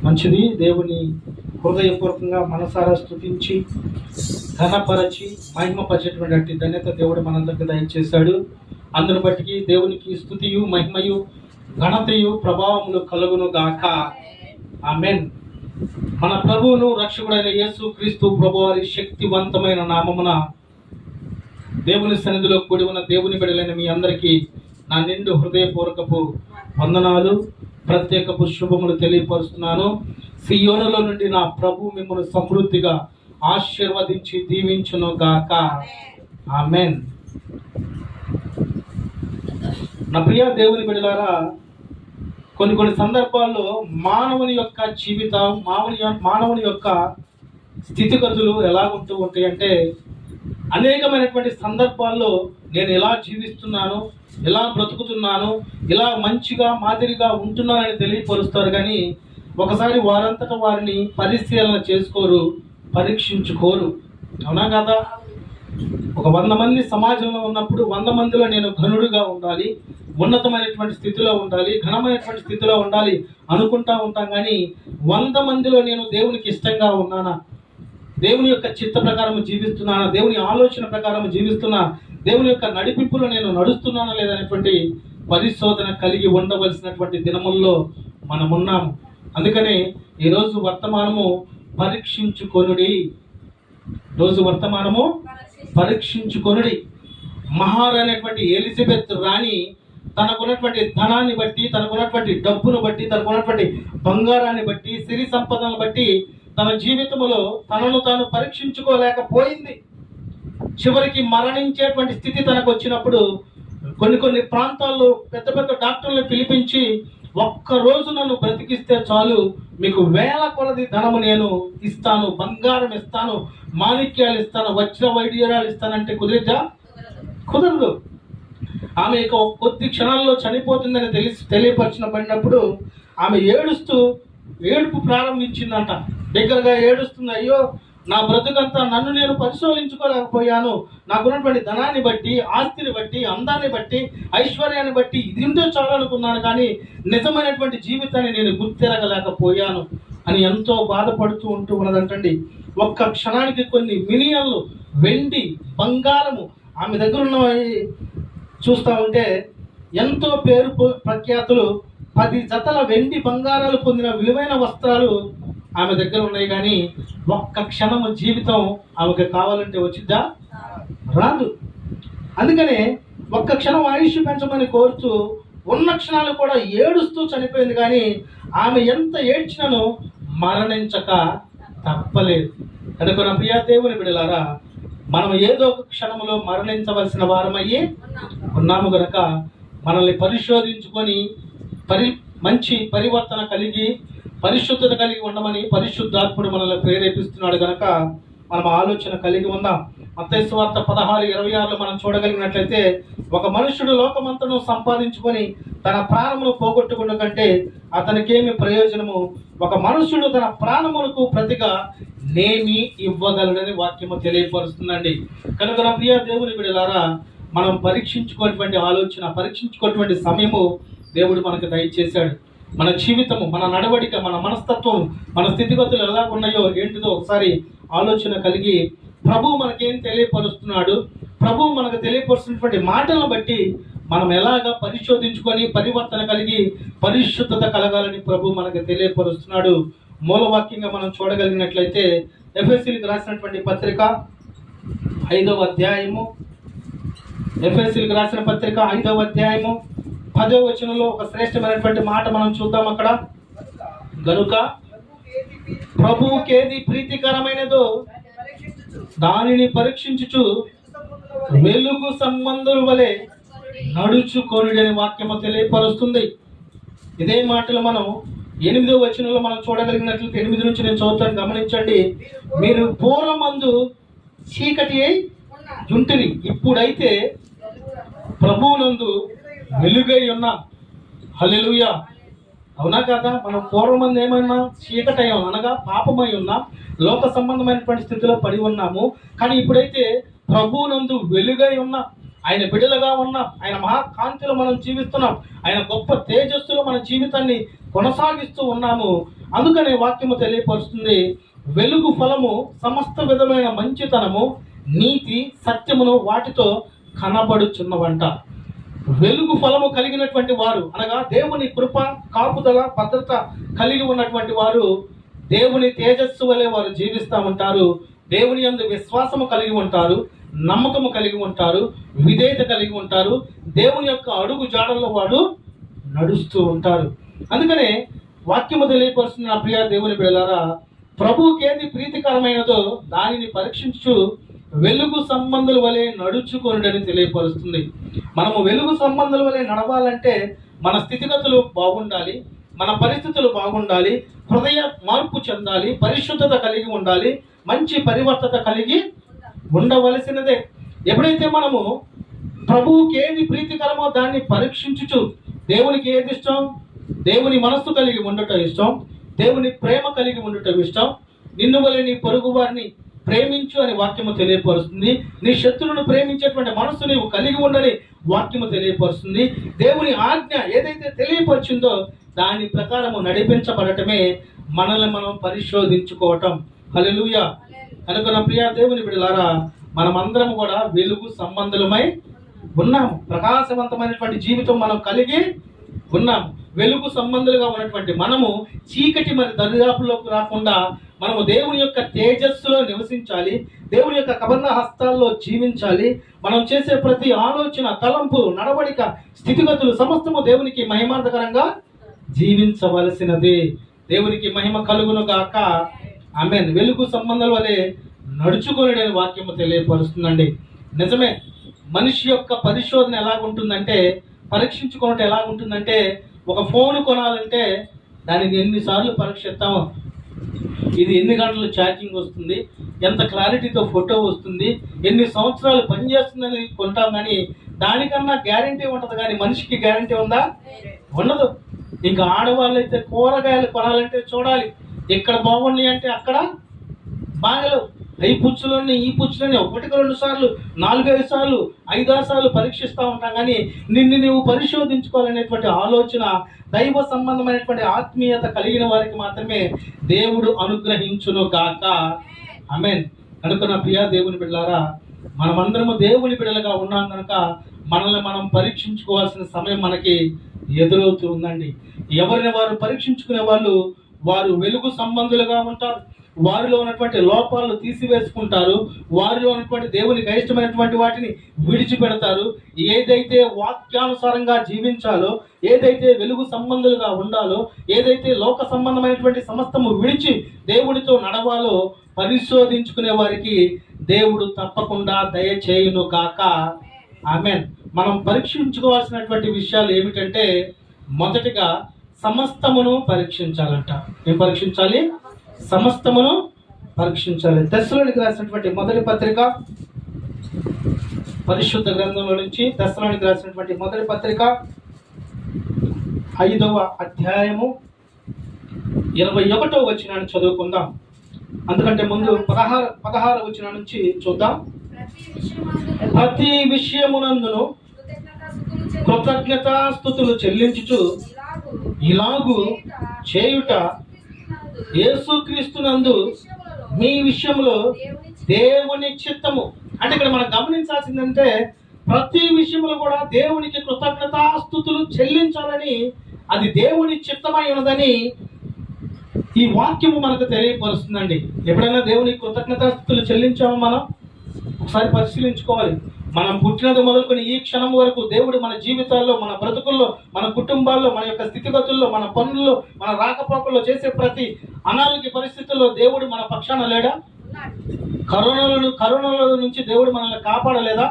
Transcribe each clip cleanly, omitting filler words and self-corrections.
మంచిది. దేవుని హృదయపూర్వకంగా మనసారా స్తుతించి ఘనపరచి మహిమపరిచేటువంటి ధన్యత దేవుడు మనందరికీ దయచేశాడు. అందును బట్టి దేవునికి స్తుతియు మహిమయు ఘనతయు ప్రభావములు కలుగును గాక. ఆమేన్. మన ప్రభువును రక్షకుడైన యేసు క్రీస్తు ప్రభువారి శక్తివంతమైన నామమున దేవుని సన్నిధిలో కూడి ఉన్న దేవుని బిడ్డలైన మీ అందరికీ నా నిండు హృదయపూర్వకపు వందనాలు, ప్రత్యేకపు శుభములు తెలియపరుస్తున్నాను. సియోనులో నుండి నా ప్రభు మిమ్మల్ని సమృద్ధిగా ఆశీర్వదించి దీవించును గాక. ఆమేన్. నా ప్రియ దేవుని బిడ్డలారా, కొన్ని సందర్భాల్లో మానవుని యొక్క జీవితం, మానవుని యొక్క స్థితిగతులు ఎలా ఉంటూ ఉంటాయి అంటే, అనేకమైనటువంటి సందర్భాల్లో నేను ఎలా జీవిస్తున్నాను, ఎలా బ్రతుకుతున్నాను, ఇలా మంచిగా మాదిరిగా ఉంటున్నానని తెలియపరుస్తారు. కానీ ఒకసారి వారంతటా వారిని పరిశీలన చేసుకోరు, పరీక్షించుకోరు. అవునా కదా? ఒక 100 మంది సమాజంలో ఉన్నప్పుడు 100 మందిలో నేను ఘనుడిగా ఉండాలి, ఉన్నతమైనటువంటి స్థితిలో ఉండాలి, ఘనమైనటువంటి స్థితిలో ఉండాలి అనుకుంటా ఉంటాం. కానీ 100 మందిలో నేను దేవునికి ఇష్టంగా ఉన్నానా, దేవుని యొక్క చిత్త ప్రకారం జీవిస్తున్నానా, దేవుని ఆలోచన ప్రకారం జీవిస్తున్నా, దేవుని యొక్క నడిపింపులో నేను నడుస్తున్నానా లేదనేటువంటి పరిశోధన కలిగి ఉండవలసినటువంటి దినముల్లో మనమున్నాము. అందుకనే ఈరోజు వర్తమానము పరీక్షించుకొనుడి. పరీక్షించుకొనుడి. మహారాణి ఎలిజబెత్ రాణి తనకున్నటువంటి ధనాన్ని బట్టి, తనకున్నటువంటి డబ్బును బట్టి, తనకున్నటువంటి బంగారాన్ని బట్టి, సిరి సంపదలను బట్టి తన జీవితంలో తనను తాను పరీక్షించుకోలేకపోయింది. చివరికి మరణించేటువంటి స్థితి తనకు వచ్చినప్పుడు కొన్ని ప్రాంతాల్లో పెద్ద డాక్టర్లను పిలిపించి, ఒక్కరోజు నన్ను బ్రతికిస్తే చాలు, మీకు వేల కొలది ధనము నేను ఇస్తాను, బంగారం ఇస్తాను, మాణిక్యాలు ఇస్తాను, వజ్ర వైడ్యూరాలు ఇస్తానంటే కుదరదు. ఆమె ఇక కొద్ది క్షణాల్లో చనిపోతుందని తెలియపరిచినప్పుడు ఆమె ఏడుపు ప్రారంభించిందంట. దగ్గరగా ఏడుస్తుంది. అయ్యో, నా బ్రతుకంతా నన్ను నేను పరిశోధించుకోలేకపోయాను, నాకున్నటువంటి ధనాన్ని బట్టి, ఆస్తిని బట్టి, అందాన్ని బట్టి, ఐశ్వర్యాన్ని బట్టి ఇదింతో చాలనుకున్నాను, కానీ నిజమైనటువంటి జీవితాన్ని నేను గుర్తిరగలేకపోయాను అని ఎంతో బాధపడుతూ ఉంటూ ఉన్నదంటండి. ఒక్క క్షణానికి కొన్ని మిలియన్లు వెండి, బంగారము ఆమె దగ్గర ఉన్నవి చూస్తూ ఉంటే ఎంతో పేరు ప్రఖ్యాతులు, 10 జతల వెండి బంగారాలు పొందిన విలువైన వస్త్రాలు ఆమె దగ్గర ఉన్నాయి. కానీ ఒక్క క్షణము జీవితం ఆమెకు కావాలంటే వచ్చిద్దా? రాదు. అందుకనే ఒక్క క్షణం ఆయుష్ పెంచమని కోరుతూ ఉన్న క్షణాలు కూడా ఏడుస్తూ చనిపోయింది. కానీ ఆమె ఎంత ఏడ్చినను మరణించక తప్పలేదు. కనుక నా ప్రియ దేవుని బిడ్డలారా, మనం ఏదో ఒక క్షణంలో మరణించవలసిన వారమయ్యి ఉన్నాము. గనక మనల్ని పరిశోధించుకొని మంచి పరివర్తన కలిగి, పరిశుద్ధత కలిగి ఉండమని పరిశుద్ధాత్ముడు మనల్ని ప్రేరేపిస్తున్నాడు. గనక మనం ఆలోచన కలిగి ఉందాం. మత్తయి సువార్త 16:26 మనం చూడగలిగినట్లయితే, ఒక మనుషుడు లోకమంతను సంపాదించుకొని తన ప్రాణమును పోగొట్టుకున్న కంటే అతనికేమి ప్రయోజనము? ఒక మనుషుడు తన ప్రాణములకు ప్రతిగా నేమి ఇవ్వగలడని వాక్యము తెలియపరుస్తుందండి. కనుక నా ప్రియ దేవుని బిడ్డలారా, మనం పరీక్షించుకునేటువంటి ఆలోచన, పరీక్షించుకునేటువంటి సమయము దేవుడు మనకు దయచేశాడు. మన జీవితము, మన నడవడిక, మన మనస్తత్వం, మన స్థితిగతులు ఎలా ఉన్నాయో ఏంటిదో ఒకసారి ఆలోచన కలిగి, ప్రభువు మనకేం తెలియపరుస్తున్నాడు, ప్రభువు మనకు తెలియపరుస్తున్నటువంటి మాటలను బట్టి మనం ఎలాగా పరిశోధించుకొని పరివర్తన కలిగి పరిశుద్ధత కలగాలని ప్రభువు మనకు తెలియపరుస్తున్నాడు. మూలవాక్యంగా మనం చూడగలిగినట్లయితే, ఎఫెసీయులకు రాసినటువంటి పత్రిక 5వ అధ్యాయము, ఎఫెసీయులకు రాసిన పత్రిక 5వ అధ్యాయము 10వ వచనంలో ఒక శ్రేష్టమైనటువంటి మాట మనం చూద్దాం. అక్కడ, గనుక ప్రభువుకేది ప్రీతికరమైనదో దానిని పరీక్షించుచు వెలుగు సంబంధుల వలె నడుచుకొనుడి అని వాక్యము తెలియపరుస్తుంది. ఇదే మాటలు మనం 8వ వచనంలో మనం చూడగలిగినట్లయితే, 8 నుంచి నేను చదువుతాను, గమనించండి. మీరు పూర్వమందు చీకటి అయి ఉంటిరి, ఇప్పుడైతే ప్రభువునందు వెలుగై ఉన్నాం. హల్లెలూయా. అవునా కదా? మనం పూర్వమంది ఏమన్నా చీకటి అయ్యాం, అనగా పాపమై ఉన్నాం, లోక సంబంధమైనటువంటి స్థితిలో పడి ఉన్నాము. కానీ ఇప్పుడైతే ప్రభువునందు వెలుగై ఉన్నాం, ఆయన బిడ్డలుగా ఉన్నాం, ఆయన మహాకాంతిలో మనం జీవిస్తున్నాం, ఆయన గొప్ప తేజస్సులో మన జీవితాన్ని కొనసాగిస్తూ ఉన్నాము. అందుకనే వాక్యము తెలియపరుస్తుంది, వెలుగు ఫలము సమస్త విధమైన మంచితనము, నీతి, సత్యమును వాటితో కనబడుచున్నవంట. వెలుగు ఫలము కలిగినటువంటి వారు అనగా దేవుని కృప, కాపుదల, భద్రత కలిగి ఉన్నటువంటి వారు దేవుని తేజస్సు వలె వారు జీవిస్తూ ఉంటారు. దేవుని యందు విశ్వాసము కలిగి ఉంటారు, నమ్మకము కలిగి ఉంటారు, విధేయత కలిగి ఉంటారు. దేవుని యొక్క అడుగు జాడల్లో వాడు నడుస్తూ ఉంటారు. అందుకనే వాక్యము తెలియపరుస్తున్న నా ప్రియ దేవుని బిడ్డలారా, ప్రభువుకి ఏది ప్రీతికరమైనదో దానిని పరీక్షించు వెలుగు సంబంధుల వలె నడుచుకొనుడని తెలియపరుస్తుంది. మనము వెలుగు సంబంధుల వలె నడవాలంటే మన స్థితిగతులు బాగుండాలి, మన పరిస్థితులు బాగుండాలి, హృదయ మార్పు చెందాలి, పరిశుద్ధత కలిగి ఉండాలి, మంచి పరివర్తత కలిగి ఉండవలసినదే. ఎప్పుడైతే మనము ప్రభువుకి ఏది ప్రీతికరమో దాన్ని పరీక్షించుచు, దేవునికి ఏది ఇష్టం, దేవుని మనస్సు కలిగి ఉండటం ఇష్టం, దేవుని ప్రేమ కలిగి ఉండటం ఇష్టం, నిన్ను వలె నీ పొరుగు వారిని ప్రేమించు అని వాక్యము తెలియపరుస్తుంది. నీ శత్రువులను ప్రేమించేటువంటి మనస్సు నీవు కలిగి ఉండని వాక్యము తెలియపరుస్తుంది. దేవుని ఆజ్ఞ ఏదైతే తెలియపరిచిందో దాని ప్రకారము నడిపించబడటమే మనల్ని మనం పరిశోధించుకోవటం. హల్లెలూయా. కనుక నా ప్రియ దేవుని బిడ్డలారా, మనమందరం కూడా వెలుగు సంబంధులమై ఉన్నాము. ప్రకాశవంతమైనటువంటి జీవితం మనం కలిగి ఉన్నాము. వెలుగు సంబంధులుగా ఉన్నటువంటి మనము చీకటి మరి దరిదాపుల్లోకి రాకుండా మనము దేవుని యొక్క తేజస్సులో నివసించాలి, దేవుని యొక్క కబంధ హస్తాల్లో జీవించాలి. మనం చేసే ప్రతి ఆలోచన, తలంపు, నడవడిక, స్థితిగతులు సమస్తము దేవునికి మహిమార్థకరంగా జీవించవలసినది. దేవునికి మహిమ కలుగును గాక. ఆమేన్. వెలుగు సంబంధాల వలె నడుచుకొనుడని వాక్యము తెలియపరుస్తుందండి. నిజమే, మనిషి యొక్క పరిశోధన ఎలాగుంటుందంటే, పరీక్షించుకోవటం ఎలాగుంటుందంటే, ఒక ఫోన్ కొనాలంటే దానికి ఎన్నిసార్లు పరీక్షిస్తామో, ఇది ఎన్ని గంటలు ఛార్జింగ్ వస్తుంది, ఎంత క్లారిటీతో ఫోటో వస్తుంది, ఎన్ని సంవత్సరాలు పనిచేస్తుందని కొంటాం. కానీ దానికన్నా గ్యారంటీ ఉంటుంది, కానీ మనిషికి గ్యారంటీ ఉందా? ఉండదు. ఇంకా ఆడవాళ్ళు అయితే కూరగాయలు కొనాలంటే చూడాలి, ఇక్కడ బాగున్నాయి అంటే అక్కడ బాగలేవు. ఈ పుచ్చులని ఈ పుచ్చులని 1-2 సార్లు 4-5 సార్లు 5-6 సార్లు పరీక్షిస్తూ ఉంటాం. కానీ నిన్ను నువ్వు పరిశోధించుకోవాలనేటువంటి ఆలోచన దైవ సంబంధమైనటువంటి ఆత్మీయత కలిగిన వారికి మాత్రమే దేవుడు అనుగ్రహించును గాక. ఆమేన్. కనుక నా ప్రియ దేవుని బిడ్డలారా, మనమందరము దేవుని బిడ్డలుగా ఉన్నాం కనుక మనల్ని మనం పరీక్షించుకోవాల్సిన సమయం మనకి ఎదురవుతూ ఉందండి. ఎవరిని వారు పరీక్షించుకునే వాళ్ళు వారు వెలుగు సంబంధులుగా ఉంటారు. వారిలో ఉన్నటువంటి లోపాలను తీసివేసుకుంటారు, వారిలో ఉన్నటువంటి దేవునికి ఇష్టమైనటువంటి వాటిని విడిచిపెడతారు. ఏదైతే వాక్యానుసారంగా జీవించాలో, ఏదైతే వెలుగు సంబంధులుగా ఉండాలో, ఏదైతే లోక సంబంధమైనటువంటి సమస్తము విడిచి దేవుడితో నడవాలో పరిశోధించుకునే వారికి దేవుడు తప్పకుండా దయచేయును గాక. ఆమేన్. మనం పరీక్షించుకోవాల్సినటువంటి విషయాలు ఏమిటంటే, మొదటిగా సమస్తమును పరీక్షించాలంట. ఏం పరీక్షించాలి? సమస్తమును పరీక్షించాలి. తెస్సలోనికి రాసినటువంటి మొదటి పత్రిక, పరిశుద్ధ గ్రంథంలో నుంచి తెస్సలోనికి రాసినటువంటి మొదటి పత్రిక 5వ అధ్యాయము 21వ వచనాన్ని చదువుకుందాం. అందుకంటే ముందు 16వ వచనం నుంచి చూద్దాం. ప్రతి విషయమునందును కృతజ్ఞతాస్తుతులు చెల్లించుచు ఇలాగు చేయుట యేసుక్రీస్తునందు మీ విషయంలో దేవుని చిత్తము. అంటే ఇక్కడ మనం గమనించాల్సిందంటే, ప్రతి విషయంలో కూడా దేవునికి కృతజ్ఞతాస్తుతులు చెల్లించాలని, అది దేవుని చిత్తమై ఉన్నదని ఈ వాక్యము మనకు తెలియపరుస్తుందండి. ఎప్పుడైనా దేవునికి కృతజ్ఞతాస్తుతులు చెల్లించామో మనం ఒకసారి పరిశీలించుకోవాలి. మనం పుట్టినది మొదలుకొని ఈ క్షణం వరకు దేవుడు మన జీవితాల్లో, మన బ్రతుకుల్లో, మన కుటుంబాల్లో, మన యొక్క స్థితిగతుల్లో, మన పనుల్లో, మన రాకపోకల్లో చేసే ప్రతి అనారోగ్య పరిస్థితుల్లో దేవుడు మన పక్షాన లేడా? కరోనాల నుంచి దేవుడు మనల్ని కాపాడలేదా?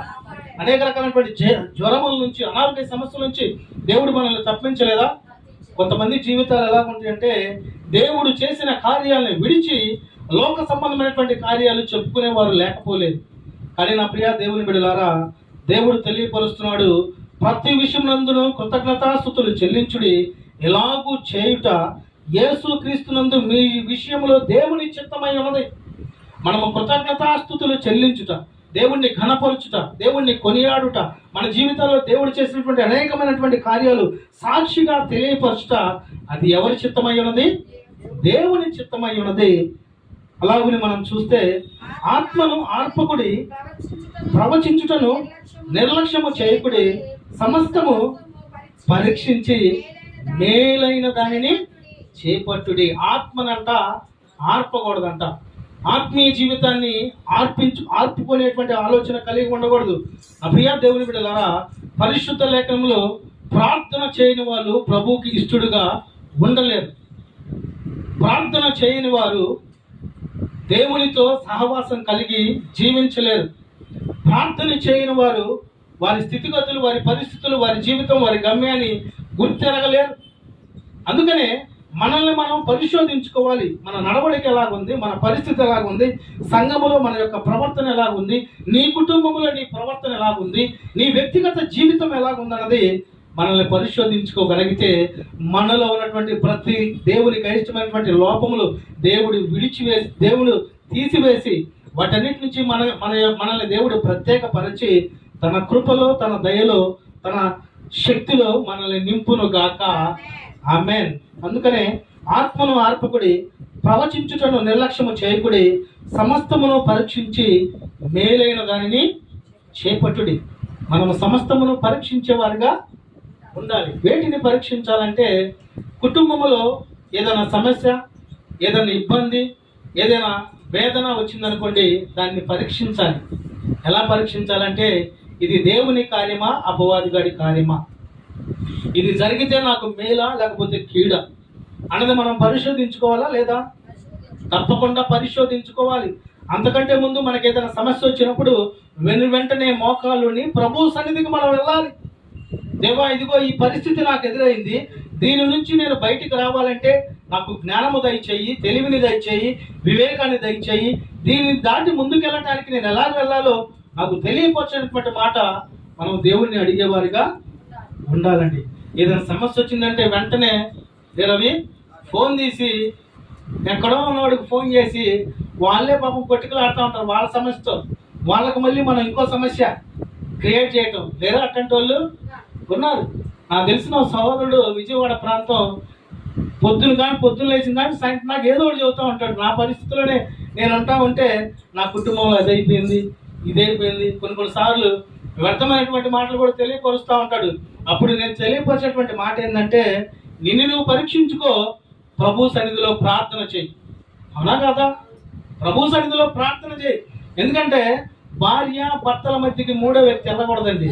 అనేక రకాలైనటువంటి జ్వరముల నుంచి, అనారోగ్య సమస్యల నుంచి దేవుడు మనల్ని తప్పించలేదా? కొంతమంది జీవితాలు ఎలా ఉంటాయంటే, దేవుడు చేసిన కార్యాలను విడిచి లోక సంబంధమైనటువంటి కార్యాలు చెప్పుకునేవారు లేకపోలేదు. కానీ నా ప్రియ దేవుని బిడ్డలారా, దేవుడు తెలియపరుస్తున్నాడు, ప్రతి విషయమునందును కృతజ్ఞతాస్తుతులు చెల్లించుడి, ఎలాగూ చేయుట యేసుక్రీస్తునందు మీ విషయంలో దేవుని చిత్తమై ఉన్నది. మనము కృతజ్ఞతాస్తుతులు చెల్లించుట, దేవుణ్ణి ఘనపరచుట, దేవుణ్ణి కొనియాడుట, మన జీవితాల్లో దేవుడు చేసినటువంటి అనేకమైనటువంటి కార్యాలు సాక్షిగా తెలియపరచుట, అది ఎవరి చిత్తమై ఉన్నది? దేవుని చిత్తమై ఉన్నది. అలాగని మనం చూస్తే ఆత్మను ఆర్పకుడి, ప్రవచించుటను నిర్లక్ష్యము చేయకుడి, సమస్తము పరీక్షించి మేలైన దానిని చేపట్టుడి. ఆత్మనంట ఆర్పకూడదంట. ఆత్మీయ జీవితాన్ని ఆర్పుకునేటువంటి ఆలోచన కలిగి ఉండకూడదు. ప్రియ దేవుని బిడ్డలారా, పరిశుద్ధ లేఖనంలో ప్రార్థన చేయని వాళ్ళు ప్రభువుకి ఇష్టడుగా ఉండలేరు. ప్రార్థన చేయని వారు దేవునితో సహవాసం కలిగి జీవించలేరు. ప్రార్థన చేయని వారు వారి స్థితిగతులు, వారి పరిస్థితులు, వారి జీవితం, వారి గమ్యాన్ని గుర్తెరగలేరు. అందుకనే మనల్ని మనం పరిశోధించుకోవాలి. మన నడవడిక ఎలాగుంది, మన పరిస్థితి ఎలాగుంది, సంఘములో మన యొక్క ప్రవర్తన ఎలాగుంది, నీ కుటుంబంలో నీ ప్రవర్తన ఎలాగుంది, నీ వ్యక్తిగత జీవితం ఎలాగుందన్నది మనల్ని పరిశోధించుకోగలిగితే మనలో ఉన్నటువంటి ప్రతి దేవునికి ఇష్టమైనటువంటి లోపములు దేవుడు తీసివేసి వాటన్నిటి నుంచి మనల్ని దేవుడు ప్రత్యేకపరిచి తన కృపలో, తన దయలో, తన శక్తిలో మనల్ని నింపును గాక. ఆమేన్. అందుకనే ఆత్మను ఆర్పకుడి, ప్రవచించుటను నిర్లక్ష్యము చేయకుడి, సమస్తమును పరీక్షించి మేలైన దానిని చేపట్టుడి. మనము సమస్తమును పరీక్షించేవారుగా ఉండాలి. వేటిని పరీక్షించాలంటే, కుటుంబంలో ఏదైనా సమస్య, ఏదైనా ఇబ్బంది, ఏదైనా వేదన వచ్చిందనుకోండి, దాన్ని పరీక్షించాలి. ఎలా పరీక్షించాలంటే, ఇది దేవుని కార్యమా, అపవాదిగాడి కార్యమా, ఇది జరిగితే నాకు మేలా లేకపోతే కీడా అన్నది మనం పరిశోధించుకోవాలా లేదా? తప్పకుండా పరిశోధించుకోవాలి. అంతకంటే ముందు మనకి ఏదైనా సమస్య వచ్చినప్పుడు వెంటనే మోకాళ్ళుని ప్రభు సన్నిధికి మనం వెళ్ళాలి. దేవా, ఇదిగో ఈ పరిస్థితి నాకు ఎదురైంది, దీని నుంచి నేను బయటికి రావాలంటే నాకు జ్ఞానము దయచేయి, తెలివిని దయచేయి, వివేకాన్ని దయచేయి, దీన్ని దాటి ముందుకెళ్ళటానికి నేను ఎలా వెళ్ళాలో నాకు తెలియపరిచినటువంటి మాట మనం దేవుణ్ణి అడిగేవారిగా ఉండాలండి. ఏదైనా సమస్య వచ్చిందంటే వెంటనే రవి ఫోన్ తీసి ఎక్కడో ఉన్నవాడికి ఫోన్ చేసి వాళ్ళే పాపం కొట్టుకులు ఆడుతూ ఉంటారు వాళ్ళ సమస్యతో. వాళ్ళకు మళ్ళీ మనం ఇంకో సమస్య క్రియేట్ చేయటం లేదా అట్లాంటి వాళ్ళు ఉన్నారు. నాకు తెలిసిన సహోదరుడు విజయవాడ ప్రాంతం పొద్దున్న లేచిన కానీ సాయంత్రం నాకు ఏదో ఒకటి చెబుతూ ఉంటాడు. నా పరిస్థితుల్లోనే నేను అంటా ఉంటే నా కుటుంబంలో అదైపోయింది, ఇదైపోయింది, కొన్నిసార్లు వ్యర్థమైనటువంటి మాటలు కూడా తెలియపరుస్తూ ఉంటాడు. అప్పుడు నేను తెలియపరిచేటువంటి మాట ఏంటంటే, నిన్ను నువ్వు పరీక్షించుకో, ప్రభు సన్నిధిలో ప్రార్థన చేయి. అవునా కదా? ప్రభు సన్నిధిలో ప్రార్థన చేయి. ఎందుకంటే భార్య భర్తల మధ్యకి మూడో వ్యక్తి వెళ్ళకూడదండి.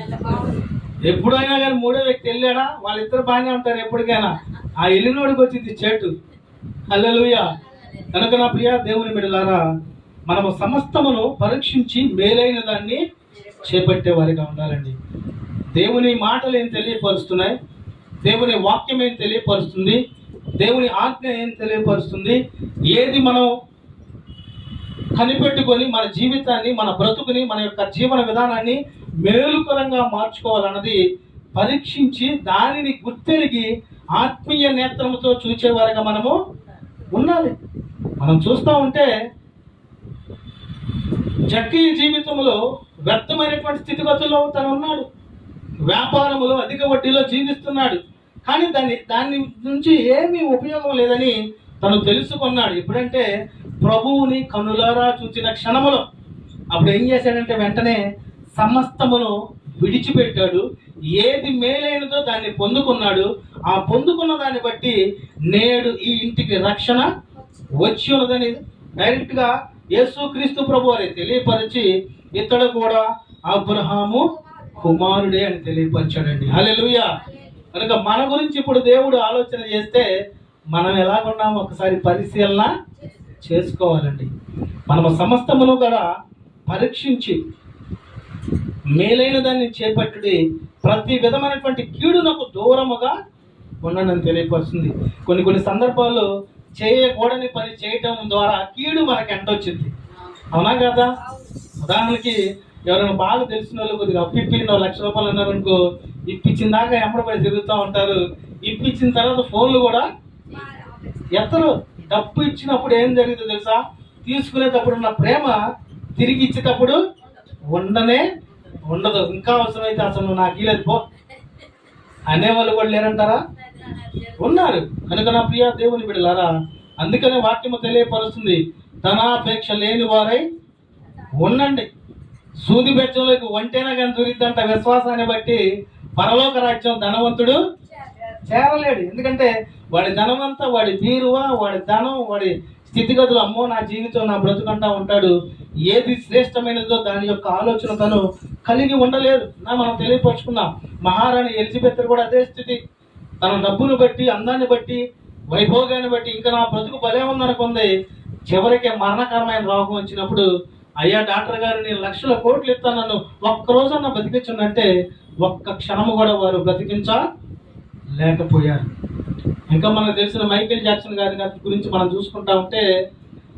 ఎప్పుడైనా కానీ మూడో వ్యక్తి వెళ్ళాడా వాళ్ళిద్దరు బాగానే ఉంటారు ఎప్పటికైనా. ఆ వెళ్ళినోడికి వచ్చింది చేటు. హల్లెలూయా. కనుక నా ప్రియ దేవుని బిడ్డలారా, మనము సమస్తమును పరీక్షించి మేలైన దాన్ని చేపట్టే వారిగా ఉండాలండి. దేవుని మాటలు ఏం తెలియపరుస్తున్నాయి, దేవుని వాక్యం ఏం తెలియపరుస్తుంది, దేవుని ఆజ్ఞ ఏం తెలియపరుస్తుంది, ఏది మనం కనిపెట్టుకొని మన జీవితాన్ని, మన బ్రతుకుని, మన యొక్క జీవన విధానాన్ని మేలుకరంగా మార్చుకోవాలన్నది పరీక్షించి దానిని గుర్తెరిగి ఆత్మీయ నేత్రముతో చూచేవారుగా మనము ఉండాలి. మనం చూస్తూ ఉంటే జక్కీ జీవితంలో వ్యర్థమైనటువంటి స్థితిగతుల్లో తను ఉన్నాడు. వ్యాపారములో అధిక వడ్డీలో జీవిస్తున్నాడు. కానీ దాని నుంచి ఏమీ ఉపయోగం లేదని తను తెలుసుకున్నాడు. ఎప్పుడంటే ప్రభువుని కనులారా చూసిన క్షణములో అప్పుడు ఏం చేశాడంటే వెంటనే సమస్తమును విడిచిపెట్టాడు. ఏది మేలైనదో దాన్ని పొందుకున్నాడు. ఆ పొందుకున్న దాన్ని బట్టి నేడు ఈ ఇంటికి రక్షణ వచ్చి ఉన్నదని డైరెక్ట్గా యేసుక్రీస్తు ప్రభు వారి తెలియపరిచి ఇతడు కూడా అబ్రహాము కుమారుడే అని తెలియపరిచాడండి. హల్లెలూయా. కనుక మన గురించి ఇప్పుడు దేవుడు ఆలోచన చేస్తే మనం ఎలాగున్నామో ఒకసారి పరిశీలన చేసుకోవాలండి. మనము సమస్తమును కూడా పరీక్షించి మేలైన దాన్ని చేపట్టి ప్రతి విధమైనటువంటి కీడునకు దూరముగా ఉండనని తెలియపరుస్తుంది. కొన్ని సందర్భాల్లో చేయకూడని పని చేయటం ద్వారా కీడు మనకి ఎంటొచ్చింది. అవునా కదా? ఉదాహరణకి ఎవరైనా బాగా తెలిసిన వాళ్ళు కొద్దిగా అప్పిప్పిన ₹1,00,000 అన్నారనుకో, ఇప్పించిన దాకా ఎమ్మడపడి తిరుగుతూ ఉంటారు. ఇప్పించిన తర్వాత ఫోన్లు కూడా ఎత్తరు. డబ్బు ఇచ్చినప్పుడు ఏం జరిగిందో తెలుసా? తీసుకునేటప్పుడు ఉన్న ప్రేమ తిరిగి ఇచ్చేటప్పుడు ఉండదు. ఇంకా అవసరమైతే అసలు నువ్వు నాకు ఇలేదు పో అనేవాళ్ళు కూడా లేరంటారా? ఉన్నారు. కనుక నా ప్రియ దేవుని బిడ్డలారా, అందుకనే వాక్యము తెలియపరుస్తుంది, ధనాపేక్ష లేని వారై ఉండండి. సూది బెచ్చంలోకి ఒంటేనా కానీ దొరికిద్దంట. విశ్వాసాన్ని బట్టి పరలోక రాజ్యం ధనవంతుడు చేరలేడు. ఎందుకంటే వాడి ధనమంతా, వాడి బీరువా, వాడి ధనం, వాడి స్థితిగతులు, అమ్మో నా జీవితం నా బ్రతుకంటా ఉంటాడు. ఏది శ్రేష్టమైనదో దాని యొక్క ఆలోచన తను కలిగి ఉండలేదు. మనం తెలియపరుచుకున్నాం. మహారాణి ఎలిజబెత్ కూడా అదే స్థితి. తన డబ్బును బట్టి, అందాన్ని బట్టి, వైభోగాన్ని బట్టి ఇంకా నా బ్రతుకు భలే ఉందనుకుంది. చివరికి మరణకరమైన రోగం వచ్చినప్పుడు, అయ్యా డాక్టర్ గారు నేను లక్షల కోట్లు ఇస్తాను, నన్ను ఒక్కరోజన్నా బతికించుందంటే ఒక్క క్షణము కూడా వారు బ్రతికించలేకపోయారు. ఇంకా మనకు తెలిసిన మైకేల్ జాక్సన్ గారి గురించి మనం చూసుకుంటా ఉంటే,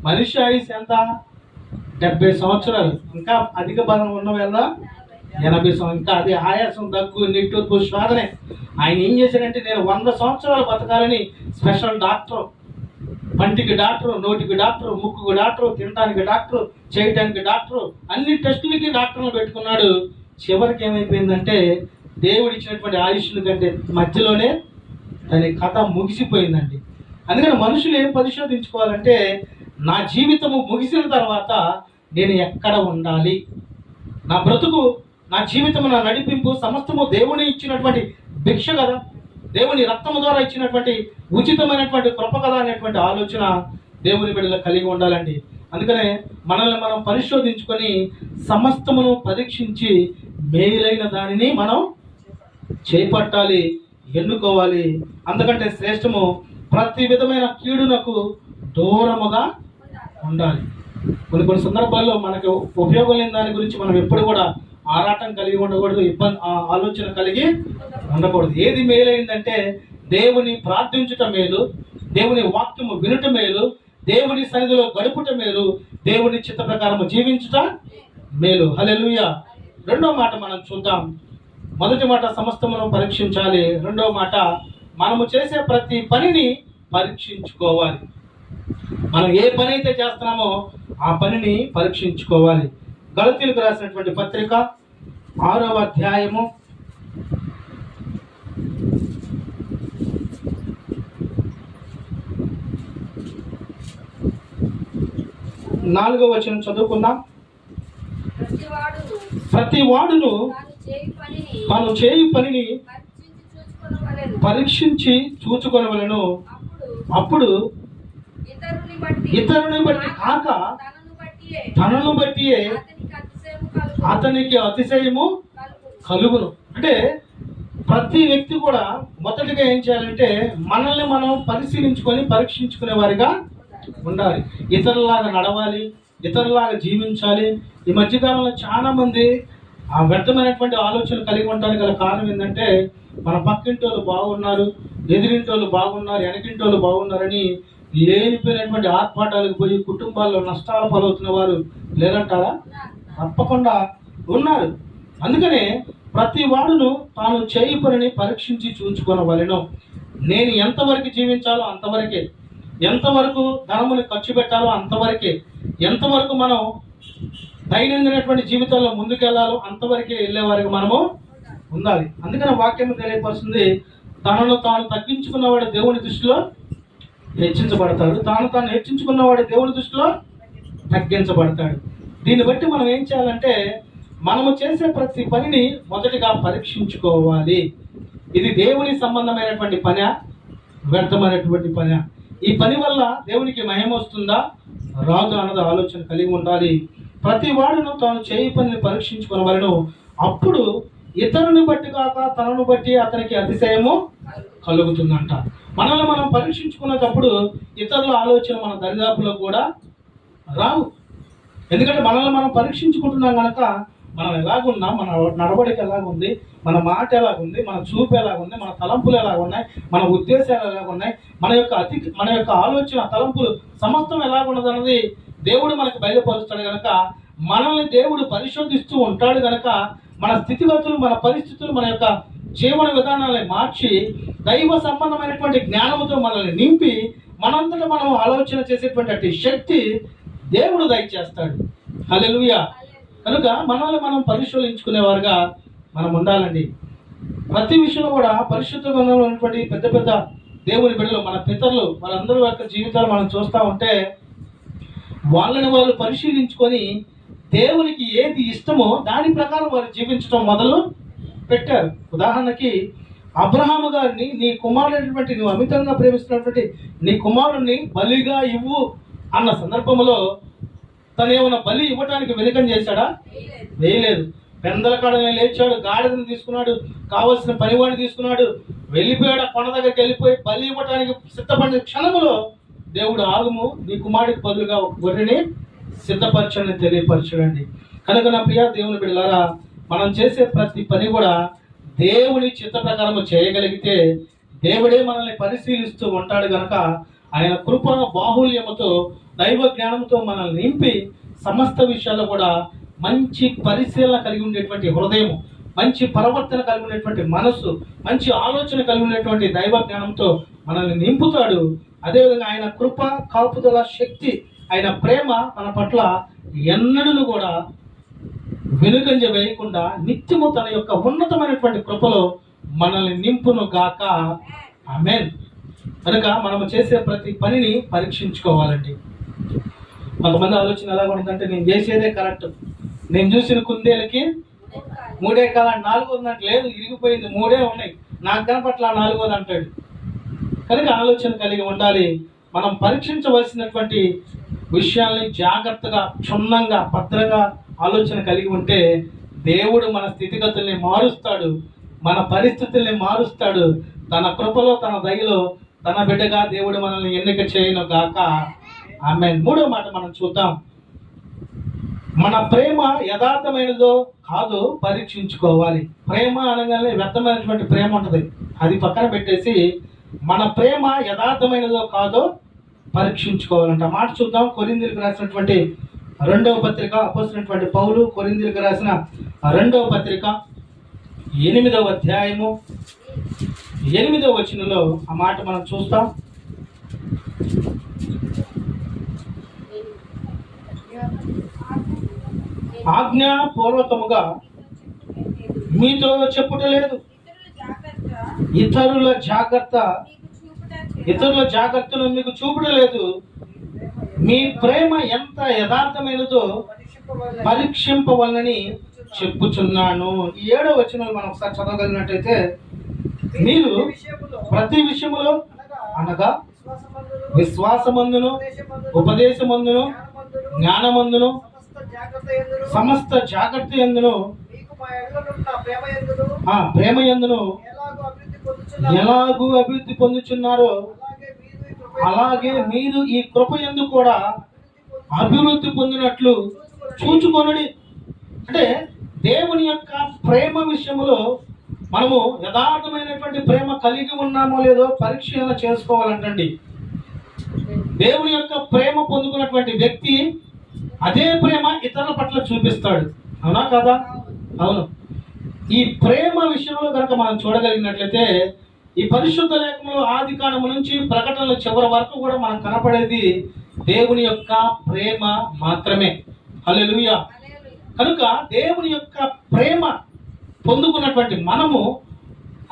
మనిషి ఆయుష్ ఎంత? 70 సంవత్సరాలు. ఇంకా అధిక బలం ఉన్న వేళ 80 సంవత్సరాలు. ఇంకా అది ఆయాసం, దగ్గు, నిట్టూర్పు, శ్వాసనే. ఆయన ఏం చేశాడంటే, నేను 100 సంవత్సరాలు బతకాలని స్పెషల్ డాక్టర్, పంటికి డాక్టర్, నోటికి డాక్టర్, ముక్కుకు డాక్టర్, తినడానికి డాక్టర్, చేయడానికి డాక్టర్, అన్ని టెస్టులకి డాక్టర్లు పెట్టుకున్నాడు. చివరికి ఏమైపోయిందంటే, దేవుడు ఇచ్చినటువంటి ఆయుష్ల కంటే మధ్యలోనే దాని కథ ముగిసిపోయిందండి. అందుకని మనుషులు ఏం పరిశోధించుకోవాలంటే, నా జీవితము ముగిసిన తర్వాత నేను ఎక్కడ ఉండాలి? నా బ్రతుకు, నా జీవితము, నా నడిపింపు సమస్తము దేవుని ఇచ్చినటువంటి భిక్ష కదా, దేవుని రక్తము ద్వారా ఇచ్చినటువంటి ఉచితమైనటువంటి కృప కదా అనేటువంటి ఆలోచన దేవుని బిడ్డలు కలిగి ఉండాలండి. అందుకనే మనల్ని మనం పరిశోధించుకొని సమస్తమును పరీక్షించి మేలైన దానిని మనం చేపట్టాలి, ఎన్నుకోవాలి. అందుకంటే శ్రేష్టము ప్రతి విధమైన కీడునకు దూరముగా ఉండాలి. కొన్ని సందర్భాల్లో మనకు ఉపయోగం లేని దాని గురించి మనం ఎప్పుడు కూడా ఆరాటం కలిగి ఉండకూడదు, ఆలోచన కలిగి ఉండకూడదు. ఏది మేలైందంటే దేవుని ప్రార్థించుట మేలు, దేవుని వాక్యము వినుట మేలు, దేవుని సన్నిధిలో గడుపుట మేలు, దేవుని చిత్త ప్రకారము జీవించుట మేలు. హల్లెలూయా. రెండో మాట మనం చూద్దాం. మొదటి మాట సమస్తమును పరీక్షించాలి. రెండో మాట మనము చేసే ప్రతి పనిని పరీక్షించుకోవాలి. మనం ఏ పని అయితే చేస్తున్నామో ఆ పనిని పరీక్షించుకోవాలి. గలతీయులకు రాసినటువంటి పత్రిక 6వ అధ్యాయము 4వ వచనం చదువుకుందాం. ప్రతి వాడును తాను చేయు పనిని పరీక్షించి చూచుకొనవలెను. అప్పుడు ఇతరుని బట్టి కాక తనను బట్టియే అతనికి అతిశయము కలుగును. అంటే ప్రతి వ్యక్తి కూడా మొదటిగా ఏం చేయాలంటే, మనల్ని మనం పరిశీలించుకొని పరీక్షించుకునే వారిగా ఉండాలి. ఇతరులాగా నడవాలి, ఇతరులాగా జీవించాలి. ఈ మధ్యకాలంలో చాలా మంది ఆ వ్యర్థమైనటువంటి ఆలోచనలు కలిగి ఉండడానికి గల కారణం ఏంటంటే, మన పక్కింటి వాళ్ళు బాగున్నారు, ఎదిరింటి వాళ్ళు బాగున్నారు, వెనకింటి వాళ్ళు బాగున్నారని లేనిపోయినటువంటి ఆర్పాటాలకు పోయి కుటుంబాల్లో నష్టాలు పాలవుతున్న వారు లేరంటారా? తప్పకుండా ఉన్నారు. అందుకనే ప్రతి వాడును తాను చేయి పనిని పరీక్షించి చూచుకొనవలెను. నేను ఎంతవరకు జీవించాలో అంతవరకే, ఎంతవరకు ధనముని ఖర్చు పెట్టాలో అంతవరకే, ఎంతవరకు మనం దైనందినటువంటి జీవితంలో ముందుకెళ్లాలో అంతవరకే వెళ్ళేవారికి మనము ఉండాలి. అందుకని వాక్యం తెలియపరుస్తుంది, తనను తాను తగ్గించుకున్నవాడు దేవుని దృష్టిలో హెచ్చించబడతాడు, తాను హెచ్చించుకున్నవాడు దేవుని దృష్టిలో తగ్గించబడతాడు. దీన్ని బట్టి మనం ఏం చేయాలంటే, మనము చేసే ప్రతి పనిని మొదటిగా పరీక్షించుకోవాలి. ఇది దేవుని సంబంధమైనటువంటి పని, వ్యర్థమైనటువంటి పని. ఈ పని వల్ల దేవునికి మహిమ వస్తుందా రాదు అన్నది ఆలోచన కలిగి ఉండాలి. ప్రతి వాడును తాను చేయి పనిని పరీక్షించుకునేవారు. అప్పుడు ఇతరుని బట్టి కాక తనను బట్టి అతనికి అతిశయము కలుగుతుందంట. మనల్ని మనం పరీక్షించుకునేటప్పుడు ఇతరుల ఆలోచన మన దరిదాపులో కూడా రావు. ఎందుకంటే మనల్ని మనం పరీక్షించుకుంటున్నాం కనుక, మనం ఎలాగున్నాం, మన నడవడిక ఎలాగుంది, మన మాట ఎలాగుంది, మన చూపు ఎలాగుంది, మన తలంపులు ఎలాగున్నాయి, మన ఉద్దేశాలు ఎలాగున్నాయి, మన యొక్క ఆలోచన తలంపులు సమస్తం ఎలాగున్నది అన్నది దేవుడు మనకు బయలుపరుస్తాడు కనుక, మనల్ని దేవుడు పరిశోధిస్తూ ఉంటాడు కనుక, మన స్థితిగతులు, మన పరిస్థితులు, మన యొక్క జీవన విధానాలను మార్చి దైవ సంబంధమైనటువంటి జ్ఞానముతో మనల్ని నింపి మనంతటా మనం ఆలోచన చేసేటువంటి శక్తి దేవుడు దయచేస్తాడు. హల్లెలూయా. కనుక మనల్ని మనం పరిశోధించుకునేవారుగా మనం ఉండాలండి. ప్రతి విషయంలో కూడా పరిశుద్ధ గ్రంథంలో ఉన్నటువంటి పెద్ద పెద్ద దేవుని బిడ్డలు, మన పితరులు, వాళ్ళందరూ యొక్క జీవితాలు మనం చూస్తూ ఉంటే వాళ్ళని వాళ్ళు పరిశీలించుకొని దేవునికి ఏది ఇష్టమో దాని ప్రకారం వారు జీవించడం మొదలు పెట్టారు. ఉదాహరణకి అబ్రహాము గారిని, నీ కుమారుడైనటువంటి, నువ్వు అమితంగా ప్రేమిస్తున్నటువంటి నీ కుమారుడిని బలిగా ఇవ్వు అన్న సందర్భంలో తను ఏమైనా బలి ఇవ్వడానికి వెనుకం చేశాడా? వేయలేదు. పెందల కాడనే లేచాడు, గాడిదను తీసుకున్నాడు, కావలసిన పనివాడిని తీసుకున్నాడు, వెళ్ళిపోయాడు. కొండ దగ్గరికి వెళ్ళిపోయి బలి ఇవ్వడానికి సిద్ధపడిన క్షణములో దేవుడు, ఆగుము, నీ కుమారుడికి బదులుగా ఒక గొర్రెని సిద్ధపరచని తెలియపరచడండి. కనుక నా ప్రియ దేవుని బిడ్డలారా, మనం చేసే ప్రతి పని కూడా దేవుని చిత్త ప్రకారం చేయగలిగితే దేవుడే మనల్ని పరిశీలిస్తూ ఉంటాడు. కనుక ఆయన కృప బాహుల్యముతో, దైవ జ్ఞానంతో మనల్ని నింపి సమస్త విషయాల్లో కూడా మంచి పరిశీలన కలిగి ఉండేటువంటి హృదయం, మంచి ప్రవర్తన కలిగి ఉండేటువంటి మనస్సు, మంచి ఆలోచన కలిగి ఉండేటువంటి దైవ జ్ఞానంతో మనల్ని నింపుతాడు. అదేవిధంగా ఆయన కృప, కాపుదల శక్తి, ఆయన ప్రేమ మన పట్ల ఎన్నడూ కూడా వెనుకంజ వేయకుండా నిత్యము తన యొక్క ఉన్నతమైనటువంటి కృపలో మనల్ని నింపును గాక. ఆమేన్. కనుక మనము చేసే ప్రతి పనిని పరీక్షించుకోవాలండి. కొంతమంది ఆలోచన ఎలాగ ఉంటుందంటే, నేను చేసేదే కరెక్ట్, నేను చూసిన కుందేలకి 3 కాల 4 ఉన్నట్టు లేదు, ఇరిగిపోయింది, 3 ఉన్నాయి, నాకు కనపట్ల 4 అంటాడు. కనుక ఆలోచన కలిగి ఉండాలి. మనం పరీక్షించవలసినటువంటి విషయాల్ని జాగ్రత్తగా, క్షుణ్ణంగా, భద్రంగా ఆలోచన కలిగి ఉంటే దేవుడు మన స్థితిగతుల్ని మారుస్తాడు, మన పరిస్థితుల్ని మారుస్తాడు. తన కృపలో, తన దయలో తన బిడ్డగా దేవుడు మనల్ని ఎన్నిక చేయను గాక. ఆమేన్. 3వ మాట మనం చూద్దాం. మన ప్రేమ యథార్థమైనదో కాదో పరీక్షించుకోవాలి. ప్రేమ అనగానే వ్యర్థమైనటువంటి ప్రేమ ఉంటుంది, అది పక్కన పెట్టేసి మన ప్రేమ యథార్థమైనదో కాదో పరీక్షించుకోవాలంట. మాట చూద్దాం. కొరింథీయులకు రాసినటువంటి 2వ పత్రిక, అపోస్తలుడైనటువంటి పౌలు కొరింథీయులకు రాసిన 2వ పత్రిక 8వ అధ్యాయము 8వ వచనంలో ఆ మాట మనం చూస్తాం. ఆజ్ఞాపూర్వకముగా మీతో చెప్పుటలేదు, ఇతరుల జాగ్రత్తను మీకు చూపడలేదు, మీ ప్రేమ ఎంత యథార్థమైనదో పరీక్షింపవలనని చెప్పుచున్నాను. ఈ 7వ వచనం మనం ఒకసారి చదవగలిగినట్టయితే, మీరు ప్రతి విషయములో అనగా విశ్వాసమందును, ఉపదేశమందును, జ్ఞానమందును, సమస్త జాగ్రత్త యందును, ప్రేమ యందును ఎలాగూ అభివృద్ధి పొందుచున్నారో అలాగే మీరు ఈ కృప యందు కూడా అభివృద్ధి పొందినట్లు చూచుకొనుడి. అంటే దేవుని యొక్క ప్రేమ విషయంలో మనము యథార్థమైనటువంటి ప్రేమ కలిగి ఉన్నామో లేదో పరీక్ష చేసుకోవాలంటండి. దేవుని యొక్క ప్రేమ పొందుకున్నటువంటి వ్యక్తి అదే ప్రేమ ఇతరుల పట్ల చూపిస్తాడు. అవునా కదా? అవును. ఈ ప్రేమ విషయంలో కనుక మనం చూడగలిగినట్లయితే ఈ పరిశుద్ధ లేఖనంలో ఆది కాండము నుంచి ప్రకటనల చివరి వరకు కూడా మనం కనపడేది దేవుని యొక్క ప్రేమ మాత్రమే. హల్లెలూయా. కనుక దేవుని యొక్క ప్రేమ పొందుకున్నటువంటి మనము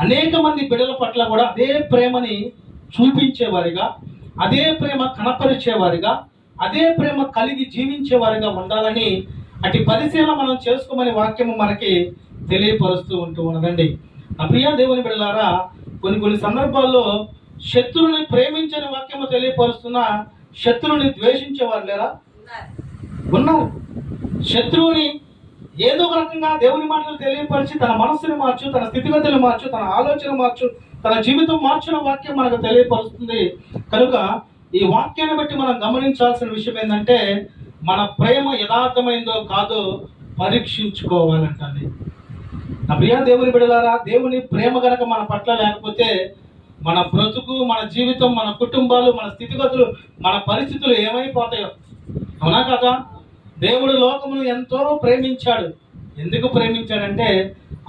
అనేక మంది బిడ్డల పట్ల కూడా అదే ప్రేమని చూపించేవారిగా, అదే ప్రేమ కనపరిచేవారిగా, అదే ప్రేమ కలిగి జీవించేవారిగా ఉండాలని అటు పరిశీలన మనం చేసుకోమని వాక్యము మనకి తెలియపరుస్తూ ఉంటూ ఉన్నదండి. నా ప్రియ దేవుని బిడ్డలారా, కొన్ని సందర్భాల్లో శత్రువుని ప్రేమించని వాక్యము తెలియపరుస్తున్న శత్రువుని ద్వేషించేవారు లేరా? ఉన్నారు. శత్రువుని ఏదో ఒక రకంగా దేవుని మాటలు తెలియపరిచి తన మనస్సుని మార్చు, తన స్థితిగతులు మార్చు, తన ఆలోచన మార్చు, తన జీవితం మార్చిన వాక్యం మనకు తెలియపరుస్తుంది. కనుక ఈ వాక్యాన్ని బట్టి మనం గమనించాల్సిన విషయం ఏంటంటే, మన ప్రేమ యథార్థమైందో కాదో పరీక్షించుకోవాలంటండి. నా ప్రియ దేవుని బిడ్డలారా, దేవుని ప్రేమ గనక మన పట్ల లేకపోతే మన బ్రతుకు, మన జీవితం, మన కుటుంబాలు, మన స్థితిగతులు, మన పరిస్థితులు ఏమైపోతాయో. అవునా కదా? దేవుడు లోకమును ఎంతో ప్రేమించాడు. ఎందుకు ప్రేమించాడంటే,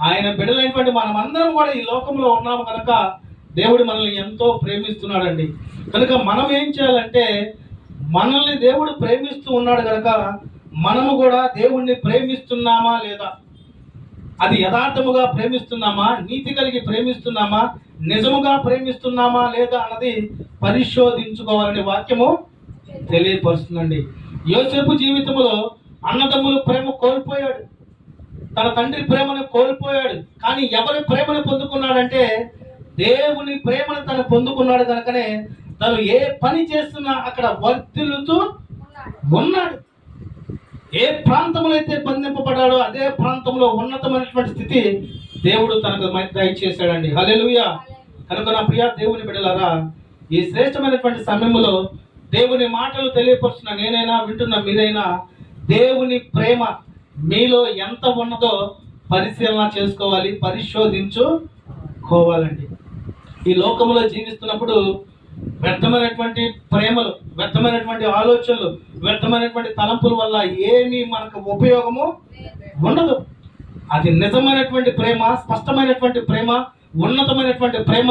ఆయన బిడ్డలైనటువంటి మనమందరం కూడా ఈ లోకంలో ఉన్నాము కనుక దేవుడు మనల్ని ఎంతో ప్రేమిస్తున్నాడండి. కనుక మనం ఏం చేయాలంటే, మనల్ని దేవుడు ప్రేమిస్తూ ఉన్నాడు కనుక మనము కూడా దేవుణ్ణి ప్రేమిస్తున్నామా లేదా, అది యథార్థముగా ప్రేమిస్తున్నామా, నీతి కలిగి ప్రేమిస్తున్నామా, నిజముగా ప్రేమిస్తున్నామా లేదా అన్నది పరిశోధించుకోవాలని వాక్యము తెలియపరుస్తుందండి. యోసేపు జీవితంలో అన్నదమ్ముల ప్రేమ కోల్పోయాడు, తన తండ్రి ప్రేమను కోల్పోయాడు. కానీ ఎవరి ప్రేమను పొందుకున్నాడంటే దేవుని ప్రేమను తను పొందుకున్నాడు. కనుకనే తను ఏ పని చేస్తున్నా అక్కడ వర్ధిల్లుతూ ఉన్నాడు. ఏ ప్రాంతంలో అయితే బంధింపబడ్డాడో అదే ప్రాంతంలో ఉన్నతమైనటువంటి స్థితి దేవుడు తనకు దయచేశాడండి. హల్లెలూయా. కనుక నా ప్రియ దేవుని బిడ్డలారా, ఈ శ్రేష్టమైనటువంటి సమయంలో దేవుని మాటలు తెలియపరుస్తున్న నేనైనా వింటున్న మీరైనా దేవుని ప్రేమ మీలో ఎంత ఉన్నదో పరిశీలన చేసుకోవాలి, పరిశోధించుకోవాలండి. ఈ లోకంలో జీవిస్తున్నప్పుడు వ్యర్థమైనటువంటి ప్రేమలు, వ్యర్థమైనటువంటి ఆలోచనలు, వ్యర్థమైనటువంటి తలంపుల వల్ల ఏమీ మనకు ఉపయోగము ఉండదు. అది నిజమైనటువంటి ప్రేమ, స్పష్టమైనటువంటి ప్రేమ, ఉన్నతమైనటువంటి ప్రేమ.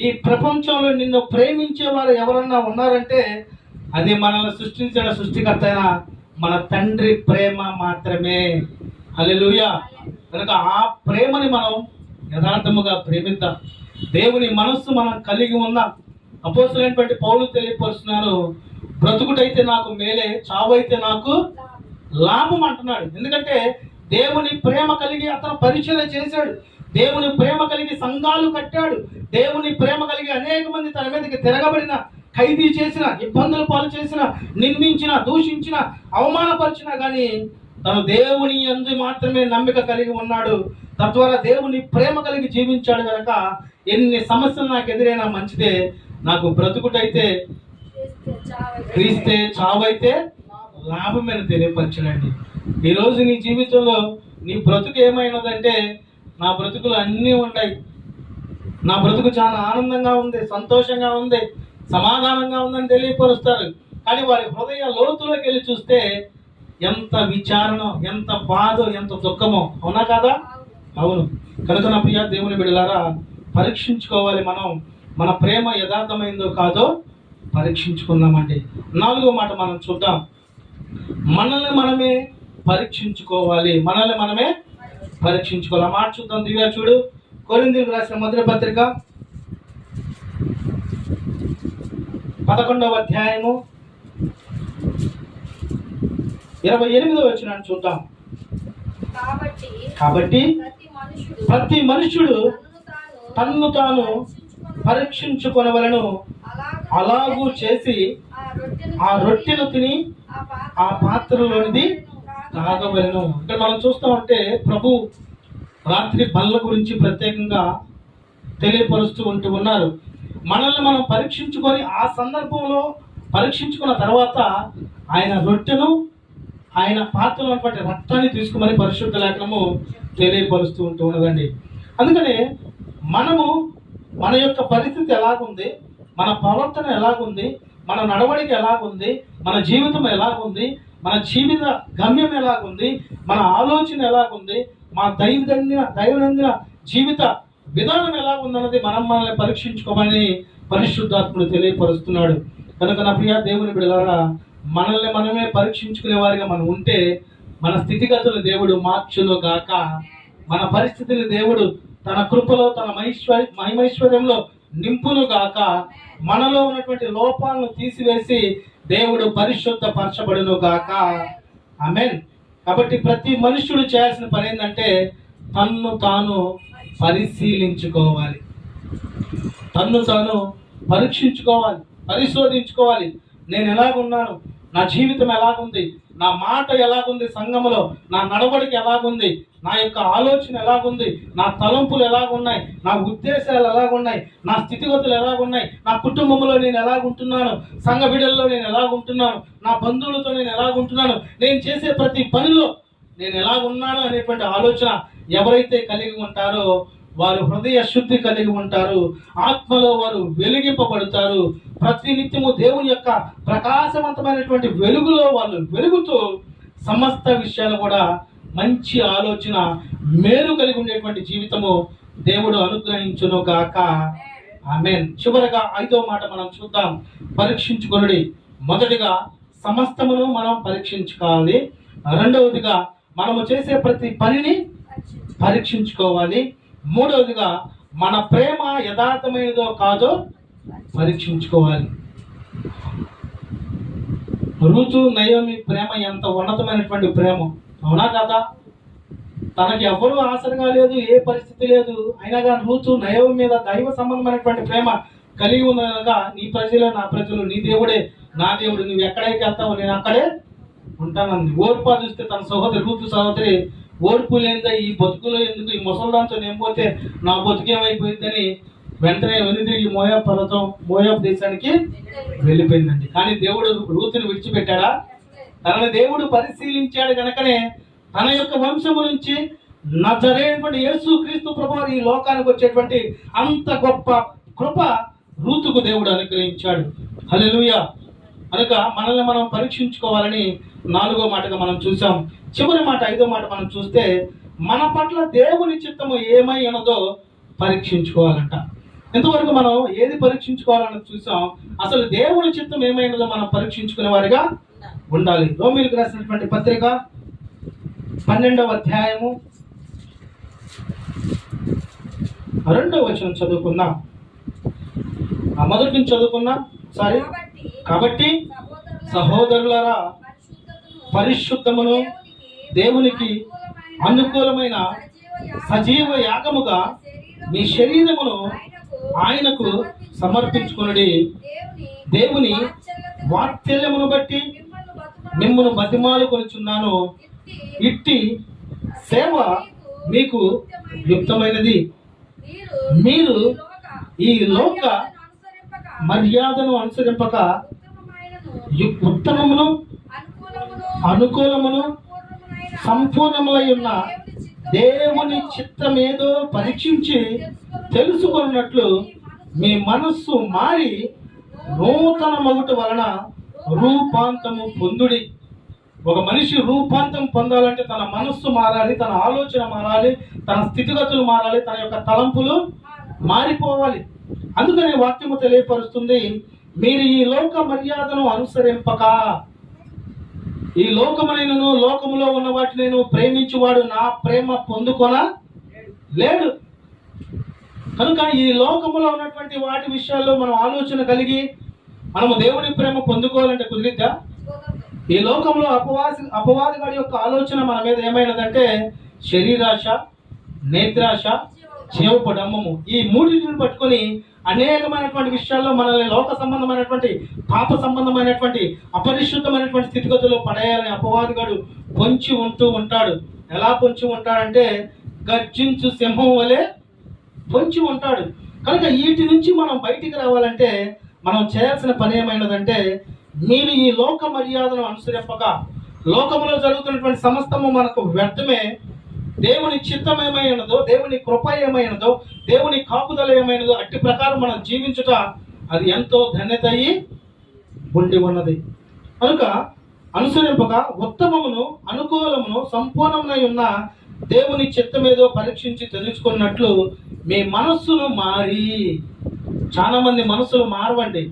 ఈ ప్రపంచంలో నిన్ను ప్రేమించే వారు ఎవరన్నా ఉన్నారంటే అది మనల్ని సృష్టించిన సృష్టికర్త అయిన మన తండ్రి ప్రేమ మాత్రమే. హల్లెలూయా. కనుక ఆ ప్రేమని మనం యథార్థముగా ప్రేమిద్దాం. దేవుని మనస్సు మనం కలిగి ఉందాం. అపోస్తలుడైనటువంటి పౌలు తెలియపరుస్తున్నాను, బ్రతుకుటైతే నాకు మేలే, చావైతే నాకు లాభం అంటున్నాడు. ఎందుకంటే దేవుని ప్రేమ కలిగి అతను పరిచర్య చేశాడు, దేవుని ప్రేమ కలిగి సంఘాలు కట్టాడు, దేవుని ప్రేమ కలిగి అనేక మంది తన మీదకి తిరగబడిన, ఖైదీ చేసిన, ఇబ్బందులు పాలు చేసిన, నిందించిన, దూషించిన, అవమానపరిచిన కానీ తను దేవుని యందు మాత్రమే నమ్మిక కలిగి ఉన్నాడు. తద్వారా దేవుని ప్రేమ కలిగి జీవించాడు. కనుక ఎన్ని సమస్యలు నాకు ఎదురైనా మంచిదే, నాకు బ్రతుకుటైతే క్రీస్తే, చావైతే లాభమని తెలియపరచడండి. ఈరోజు నీ జీవితంలో నీ బ్రతుకు ఏమైనదంటే, నా బ్రతుకులు అన్నీ ఉన్నాయి, నా బ్రతుకు చాలా ఆనందంగా ఉంది, సంతోషంగా ఉంది, సమాధానంగా ఉందని తెలియపరుస్తారు. కానీ వారి హృదయ లోతులోకి వెళ్ళి చూస్తే ఎంత విచారణ, ఎంత బాధ, ఎంత దుఃఖమో. అవునా కాదా? అవును. కనుక నా ప్రియ దేవుని బిడ్డలారా, పరీక్షించుకోవాలి. మనం మన ప్రేమ యథార్థమైందో కాదో పరీక్షించుకుందామండి. 4వ మాట మనం చూద్దాం. మనల్ని మనమే పరీక్షించుకోవాలి. మనల్ని మనమే పరీక్షించుకోవాలి. ఆ మాట చూద్దాం. దివ్య చూడు, కొరింథీయులకు రాసిన మొదటి పత్రిక 11వ అధ్యాయము 28వ వచనాన్ని చూద్దాం. కాబట్టి ప్రతి మనుష్యుడు తన్ను తాను పరీక్షించుకొనవలెను, అలాగూ చేసి ఆ రొట్టెను తిని ఆ పాత్రలోనిది తాగవలెను. ఇక్కడ మనం చూస్తూ ఉంటే ప్రభు రాత్రి బల్ల గురించి ప్రత్యేకంగా తెలియపరుస్తూ ఉన్నారు. మనల్ని మనం పరీక్షించుకొని ఆ సందర్భంలో పరీక్షించుకున్న తర్వాత ఆయన రొట్టెను, ఆయన పాత్రలో ఉన్నటువంటి రక్తాన్ని తీసుకుమని పరిశుద్ధ లేఖనము తెలియపరుస్తూ ఉన్నదండి. అందుకనే మనము మన యొక్క పరిస్థితి ఎలాగుంది, మన ప్రవర్తన ఎలాగుంది, మన నడవడిక ఎలాగుంది, మన జీవితం ఎలాగుంది, మన జీవిత గమ్యం ఎలాగుంది, మన ఆలోచన ఎలాగుంది, మా దైనందిన జీవిత విధానం ఎలాగుందన్నది మనల్ని పరీక్షించుకోమని పరిశుద్ధాత్ముడు తెలియపరుస్తున్నాడు. కనుక నా ప్రియ దేవుని బిడ్డలారా, మనల్ని మనమే పరీక్షించుకునే వారిగా మనం ఉంటే మన స్థితిగతులు దేవుడు మార్చును గాక. మన పరిస్థితులు దేవుడు తన కృపలో, తన మహిమైశ్వర్యంలో నింపును గాక. మనలో ఉన్నటువంటి లోపాలను తీసివేసి దేవుడు పరిశుద్ధ పరచబడును గాక. ఆమేన్. కాబట్టి ప్రతి మనుష్యుడు చేయాల్సిన పని ఏంటంటే తన్ను తాను పరిశీలించుకోవాలి, తన్ను తాను పరీక్షించుకోవాలి, పరిశోధించుకోవాలి. నేను ఎలాగున్నాను, నా జీవితం ఎలాగుంది, నా మాట ఎలాగుంది, సంఘములో నా నడవడిక ఎలాగుంది, నా యొక్క ఆలోచన ఎలాగుంది, నా తలంపులు ఎలాగున్నాయి, నా ఉద్దేశాలు ఎలాగున్నాయి, నా స్థితిగతులు ఎలాగున్నాయి, నా కుటుంబంలో నేను ఎలాగుంటున్నాను, సంఘ బిడ్డల్లో నేను ఎలాగుంటున్నాను, నా బంధువులతో నేను ఎలాగుంటున్నాను, నేను చేసే ప్రతి పనిలో నేను ఎలాగున్నాను అనేటువంటి ఆలోచన ఎవరైతే కలిగి ఉంటారో వారు హృదయ శుద్ధి కలిగి ఉంటారు, ఆత్మలో వారు వెలిగింపబడతారు. ప్రతినిత్యము దేవుని యొక్క ప్రకాశవంతమైనటువంటి వెలుగులో వాళ్ళు వెలుగుతూ సమస్త విషయాలు కూడా మంచి ఆలోచన, మేలు కలిగి ఉండేటువంటి జీవితము దేవుడు అనుగ్రహించును గాక. ఆమేన్. చివరగా 5వ మాట మనం చూద్దాం. పరీక్షించుకొనుడి. మొదటిగా సమస్తమును మనం పరీక్షించుకోవాలి. రెండవదిగా మనము చేసే ప్రతి పనిని పరీక్షించుకోవాలి. మూడవదిగా మన ప్రేమ యథార్థమైనదో కాదో పరీక్షించుకోవాలి. రూతు నయోమి ప్రేమ ఎంత ఉన్నతమైనటువంటి ప్రేమ, అవునా కదా? తనకి ఎవరు ఆసరగా లేదు, ఏ పరిస్థితి లేదు, అయినా కానీ రూతు నయోమి మీద దైవ సంబంధమైనటువంటి ప్రేమ కలిగి ఉన్నగా, నీ ప్రజలు నా ప్రజలు, నీ దేవుడే నా దేవుడు, నువ్వు ఎక్కడైతే వెళ్తావో నేను అక్కడే ఉంటానంది. ఓర్పా చూస్తే తన సహోదరి రూతు సహోదరి ఓర్పు లేదా ఈ బతుకులో ఎందుకు, ఈ ముసల్దాంతో నేను పోతే నా బతుకేమైపోయిందని వెంటనే వెనుదిరిగి మోయాబు పర్వతం, మోయాబు దేశానికి వెళ్ళిపోయిందండి. కానీ దేవుడు రూతుని విడిచిపెట్టాడా? తనని దేవుడు పరిశీలించాడు కనుకనే తన యొక్క వంశము నుంచి నజరేయుడైనటువంటి యేసు క్రీస్తు ప్రభువు ఈ లోకానికి వచ్చేటువంటి అంత గొప్ప కృప రూతుకు దేవుడు అనుగ్రహించాడు. హల్లెలూయా. కనుక మనల్ని మనం పరీక్షించుకోవాలని 4వ మాటగా మనం చూసాం. చివరి మాట 5వ మాట మనం చూస్తే, మన పట్ల దేవుని చిత్తము ఏమై ఉన్నదో పరీక్షించుకోవాలంట. ఇంతవరకు మనం ఏది పరీక్షించుకోవాలని చూసాం, అసలు దేవుని చిత్తం ఏమైనదో మనం పరీక్షించుకునే వారిగా ఉండాలి. రోమీయులకు రాసినటువంటి పత్రిక 12వ అధ్యాయము 2వ వచనం చదువుకుందాం. మొదటి నుంచి చదువుకుందాం. కాబట్టి సహోదరులారా, పరిశుద్ధమును దేవునికి అనుకూలమైన సజీవ యాగముగా మీ శరీరమును ఆయనకు సమర్పించుకొనుడి. దేవుని వాత్సల్యమును బట్టి మిమ్మును బతిమాలుకొనుచున్నాను. ఇట్టి సేవ మీకు యుక్తమైనది. మీరు ఈ లోక మర్యాదను అనుసరింపక ఉత్తమమును అనుకూలమును సంపూర్ణములై ఉన్న దేవుని చిత్తమేదో పరీక్షించి తెలుసుకున్నట్లు మీ మనస్సు మారి నూతన మగుట వలన రూపాంతము పొందుడి. ఒక మనిషి రూపాంతం పొందాలంటే తన మనస్సు మారాలి, తన ఆలోచన మారాలి, తన స్థితిగతులు మారాలి, తన యొక్క తలంపులు మారిపోవాలి. అందుకని వాక్యము తెలియపరుస్తుంది, మీరు ఈ లోక మర్యాదను అనుసరింపక, ఈ లోకమునైనను లోకములో ఉన్న వాటిని ప్రేమించువాడు నా ప్రేమ పొందుకొన లేడు. కనుక ఈ లోకములో ఉన్నటువంటి వాటి విషయాల్లో మనం ఆలోచన కలిగి మనము దేవుని ప్రేమ పొందుకోవాలంటే కుదిరిద్దా? ఈ లోకంలో అపవాదిగాడి యొక్క ఆలోచన మన మీద ఏమైనదంటే శరీరాశ, నేత్రాశ, జీవపు డంబము, ఈ మూడింటిని పట్టుకొని అనేకమైనటువంటి విషయాల్లో మనల్ని లోక సంబంధమైనటువంటి పాప సంబంధమైనటువంటి అపరిశుద్ధమైనటువంటి స్థితిగతుల్లో పడేయాలని అపవాదిగాడు పొంచి ఉంటూ ఉంటాడు. ఎలా పొంచి ఉంటాడంటే గర్జించు సింహం వలె పొంచి ఉంటాడు. కనుక వీటి నుంచి మనం బయటికి రావాలంటే మనం చేయాల్సిన పని ఏమైనదంటే, మీరు ఈ లోక మర్యాదను అనుసరింపక, లోకములో జరుగుతున్నటువంటి సమస్తము మనకు వ్యర్థమే, దేవుని చిత్తం ఏమైనదో, దేవుని కృప ఏమైనదో, దేవుని కాపుదల ఏమైనదో అట్టి ప్రకారం మనం జీవించుట అది ఎంతో ధన్యత అయి ఉండి ఉన్నది. కనుక అనుసరింపక ఉత్తమమును అనుకూలమును సంపూర్ణమునై ఉన్న దేవుని చిత్తమేదో పరీక్షించి తెలుసుకున్నట్లు మీ మనస్సును మారి. చాలా మంది మనస్సులు మారవండి.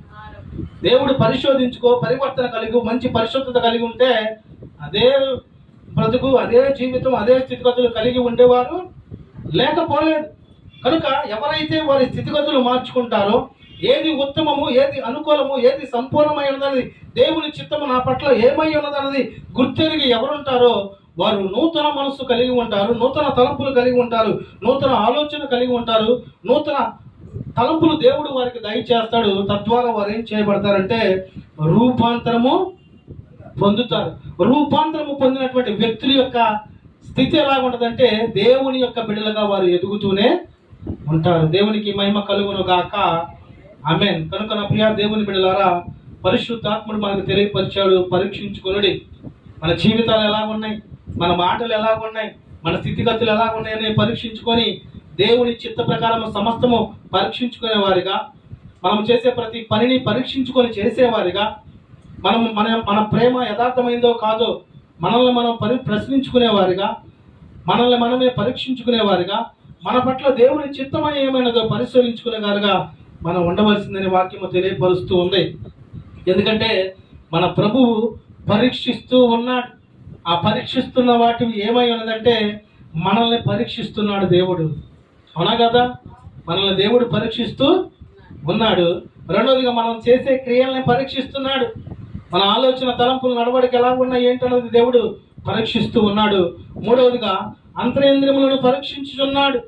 దేవుడు పరిశోధించుకో, పరివర్తన కలిగి మంచి పరిశుద్ధత కలిగి ఉంటే అదే బ్రతుకు, అదే జీవితం, అదే స్థితిగతులు కలిగి ఉండేవారు లేకపోలేదు. కనుక ఎవరైతే వారి స్థితిగతులు మార్చుకుంటారో, ఏది ఉత్తమము, ఏది అనుకూలము, ఏది సంపూర్ణమైనది, దేవుని చిత్తము నా పట్ల ఏమై ఉన్నదన్నది గుర్తెరిగి ఎవరుంటారో వారు నూతన మనస్సు కలిగి ఉంటారు, నూతన తలంపులు కలిగి ఉంటారు, నూతన ఆలోచన కలిగి ఉంటారు, నూతన తలంపులు దేవుడు వారికి దయచేస్తాడు. తద్వారా వారు ఏం చేయబడతారంటే రూపాంతరము పొందుతారు. రూపాంతరము పొందినటువంటి వ్యక్తుల యొక్క స్థితి ఎలా ఉంటుందంటే దేవుని యొక్క బిడ్డలుగా వారు ఎదుగుతూనే ఉంటారు. దేవునికి మహిమ కలుగును గాక. ఆమేన్. కనుక నా ప్రియ దేవుని బిడ్డలారా, పరిశుద్ధాత్ముడు మనకు తెలియపరిచాడు, పరీక్షించుకొనుడి. మన జీవితాలు ఎలా ఉన్నాయి, మన మాటలు ఎలా ఉన్నాయి, మన స్థితిగతులు ఎలా ఉన్నాయని పరీక్షించుకొని దేవుని చిత్త ప్రకారం సమస్తము పరీక్షించుకునే వారిగా, మనం చేసే ప్రతి పనిని పరీక్షించుకొని చేసేవారిగా, మన ప్రేమ యథార్థమైందో కాదో మనల్ని మనం ప్రశ్నించుకునేవారిగా, మనల్ని మనమే పరీక్షించుకునేవారిగా, మన పట్ల దేవుని చిత్తమని ఏమైనదో పరిశీలించుకునేవారుగా మనం ఉండవలసిందని వాక్యము తెలియపరుస్తూ ఉంది. ఎందుకంటే మన ప్రభువు పరీక్షిస్తూ ఉన్నాడు. ఆ పరీక్షిస్తున్న వాటి ఏమై ఉన్నదంటే మనల్ని పరీక్షిస్తున్నాడు దేవుడు. అవునా కదా? మనల్ని దేవుడు పరీక్షిస్తూ ఉన్నాడు. రెండవదిగా మనం చేసే క్రియల్ని పరీక్షిస్తున్నాడు. మన ఆలోచన, తలంపులు, నడవడిక ఎలా ఉన్నాయి ఏంటన్నది దేవుడు పరీక్షిస్తూ ఉన్నాడు. మూడవదిగా అంతరేంద్రియములను పరీక్షించుచున్నాడు.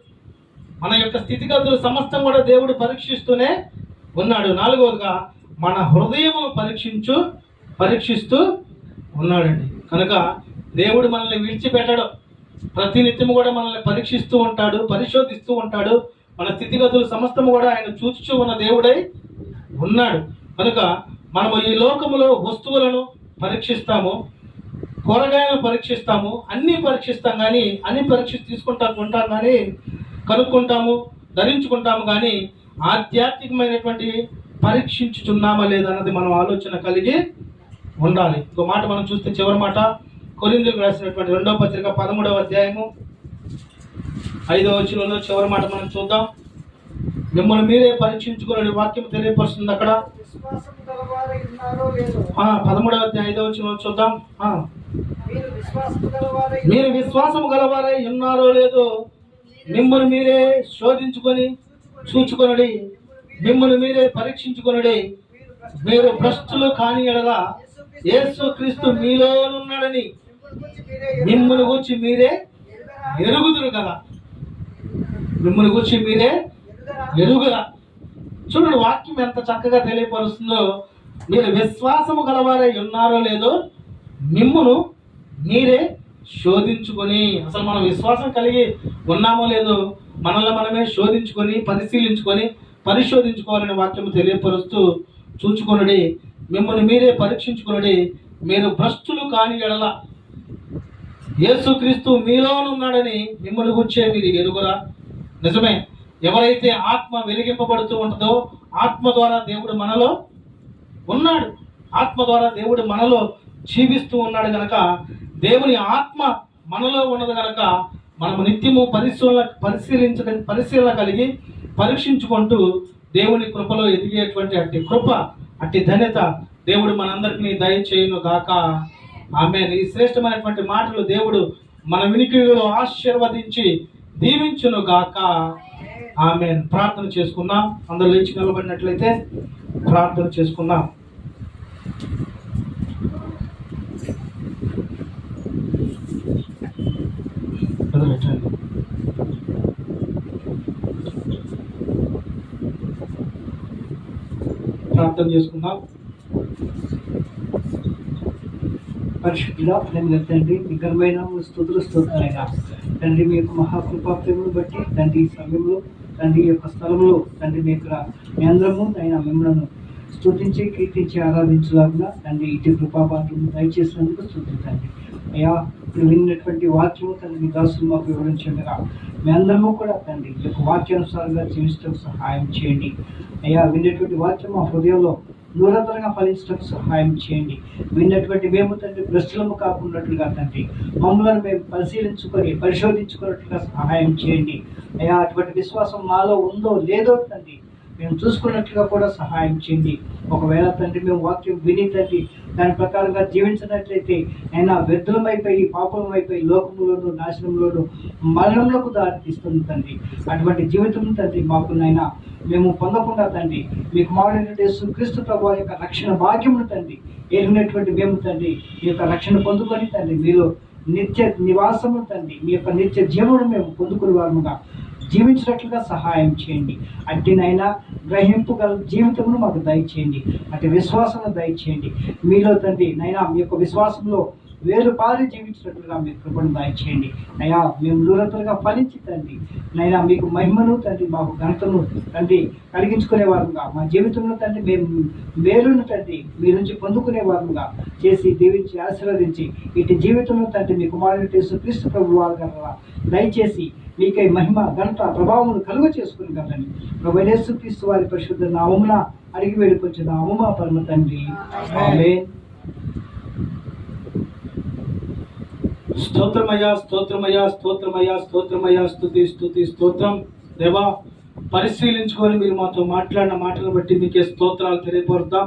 మన యొక్క స్థితిగతులు సమస్తం కూడా దేవుడు పరీక్షిస్తూనే ఉన్నాడు. నాలుగవదిగా మన హృదయమును పరీక్షిస్తూ ఉన్నాడండి. కనుక దేవుడు మనల్ని విడిచిపెట్టడం, ప్రతినిత్యము కూడా మనల్ని పరీక్షిస్తూ ఉంటాడు, పరిశోధిస్తూ ఉంటాడు. మన స్థితిగతులు సమస్తము కూడా ఆయన చూచుచూ ఉన్న దేవుడై ఉన్నాడు. కనుక మనము ఈ లోకములో వస్తువులను పరీక్షిస్తాము, కూరగాయలను పరీక్షిస్తాము, అన్నీ పరీక్షిస్తాం. కానీ అన్ని పరీక్ష ఉంటాం కానీ కనుక్కుంటాము, ధరించుకుంటాము. కానీ ఆధ్యాత్మికమైనటువంటి పరీక్షించుచున్నామా లేదన్నది మనం ఆలోచన కలిగి ఉండాలి. ఇంకో మాట మనం చూస్తే చివరి మాట కొరింథీయులకు రాసినటువంటి 2వ పత్రిక 13వ అధ్యాయము 5వ వచనంలో చివరి మాట మనం చూద్దాం. మిమ్మల్ని మీరే పరీక్షించుకునే వాక్యం తెలియపరుస్తుంది అక్కడ. 13వ అధ్యాయం 5వ వచనంలో చూద్దాం. మీరు విశ్వాసము గలవారై ఉన్నారో లేదో మిమ్మల్ని మీరే శోధించుకొని చూచుకొనుడి, మిమ్మల్ని మీరే పరీక్షించుకొనుడి. మీరు భ్రష్టులు కాని యెడల యేసు క్రీస్తు మీలోనున్నాడని మిమ్మల్ని గూర్చి మీరే ఎరుగుదురు కదా. మిమ్మల్ని గూర్చి మీరే ఎరుగురా. చూడండి వాక్యం ఎంత చక్కగా తెలియపరుస్తుందో. మీరు విశ్వాసము గలవారై ఉన్నారో లేదో మిమ్మును మీరే శోధించుకొని, అసలు మనం విశ్వాసం కలిగి ఉన్నామో లేదో మనల్ని మనమే శోధించుకొని, పరిశోధించుకోవాలని వాక్యం తెలియపరుస్తూ చూచుకొనుడి, మిమ్మల్ని మీరే పరీక్షించుకొనుడి. మీరు భ్రష్టులు కాని యెడల యేసుక్రీస్తు మీలోనున్నాడని మిమ్మల్ని గుర్చే మీరు ఎరుగురా. నిజమే, ఎవరైతే ఆత్మ వెలిగింపబడుతూ ఉంటుందో ఆత్మ ద్వారా దేవుడు మనలో ఉన్నాడు, ఆత్మ ద్వారా దేవుడు మనలో జీవిస్తూ ఉన్నాడు. కనుక దేవుని ఆత్మ మనలో ఉన్నది కనుక మనము నిత్యము పరిశీలన కలిగి పరీక్షించుకుంటూ దేవుని కృపలో ఎదిగేటువంటి అట్టి ధన్యత దేవుడు మనందరికీ దయచేయును గాక. ఆమేన్. ఈ శ్రేష్టమైనటువంటి మాటలు దేవుడు మన వినికిడిలో ఆశీర్వదించి దీవించును గాక. ఆమేన్. ప్రార్థన చేసుకుందాం. అందరూ లేచి నిలబడినట్లయితే ప్రార్థన చేసుకుందాం. ప్రార్థన చేసుకుందాం. పరిశుద్ధుడా, ప్రేమ తండ్రి, మీ ఘనమైన స్తుతులైనా తండ్రి, మీ యొక్క మహాకృపా ప్రేమను బట్టి తండ్రి ఈ సమయంలో తండ్రి యొక్క స్థలంలో తండ్రి మీ అందరము అయినా మిమ్మల్ని స్తుతించి కీర్తించి ఆరాధించలాగున తండ్రి ఇటు కృపాపాత్రము దయచేసినందుకు స్తుతించండి అయ్యా. ఇప్పుడు విన్నటువంటి వాక్యము తండ్రి మీ దాసులు మాకు వివరించగా మీ అందరము కూడా తండ్రి ఈ యొక్క వాక్యానుసారంగా జీవించడం సహాయం చేయండి అయ్యా. విన్నటువంటి వాక్యం మా హృదయంలో దూరంగా ఫలించడానికి సహాయం చేయండి. విన్నటువంటి మేము తండ్రి భ్రష్టులము కాకున్నట్లుగా తండ్రి మమ్మల్ని మేము పరిశోధించుకున్నట్లుగా సహాయం చేయండి అయ్యా. అటువంటి విశ్వాసం మాలో ఉందో లేదో తండ్రి మేము చూసుకున్నట్లుగా కూడా సహాయం చేయండి. ఒకవేళ తండ్రి మేము వాక్యం విని తండ్రి దాని ప్రకారంగా జీవించినట్లయితే అయినా వ్యర్థులమైపోయి పాపలమైపోయి లోకములోను నాశనంలోను మరణంలోకి దారితీస్తుంది తండ్రి. అటువంటి జీవితం తండ్రి మాకునైనా మేము పొందకుండా తండ్రి మీ కుమారుడైన యేసుక్రీస్తు ప్రభువు యొక్క రక్షణ భాగ్యమును తండ్రి ఎరిగినటువంటి మేము తండ్రి మీ యొక్క రక్షణ పొందుకొని తండ్రి మీలో నిత్య నివాసము తండ్రి మీ యొక్క నిత్య జీవనం మేము పొందుకునే వారముగా జీవించినట్లుగా సహాయం చేయండి. అట్టినైనా గ్రహింపుగల జీవితమును మాకు దయచేయండి, అటు విశ్వాసము దయచేయండి. మీలో తండ్రి నైనా మీ యొక్క విశ్వాసంలో వేరు పారి జీవించినట్లుగా మీరు కృపను దయచేయండి అయ్యా. మేము దూరంగా ఫలించి తండ్రి నైనా మీకు మహిమను తండ్రి మాకు ఘనతను తండ్రి కలిగించుకునే వారుగా మా జీవితంలో తండ్రి మేము మేలును తండ్రి మీ నుంచి పొందుకునే వారుగా చేసి దీవించి ఆశీర్వదించి ఇటు జీవితంలో తండ్రి మీ కుమారుడు యేసుక్రీస్తు ప్రభువు వారు దయచేసి మీకై మహిమ ఘనత ప్రభావమును కలుగ చేసుకుని కదండి. ప్రభువైన యేసుక్రీస్తు వారి పరిశుద్ధ నామమున అడిగి వేడుకొచ్చున్నాము మా పరమ తండ్రి. ఆమేన్. స్తోత్రమయ్యా, స్తోత్రమయ్యా, స్తోత్రమయ్యా, స్తోత్రమయ్యా, స్తుతి స్తుతి స్తోత్రం. దేవా, పరిశీలించుకొని మీరు మాతో మాట్లాడిన మాటలను బట్టి మీకే స్తోత్రాలు తెలియపరుద్దాం,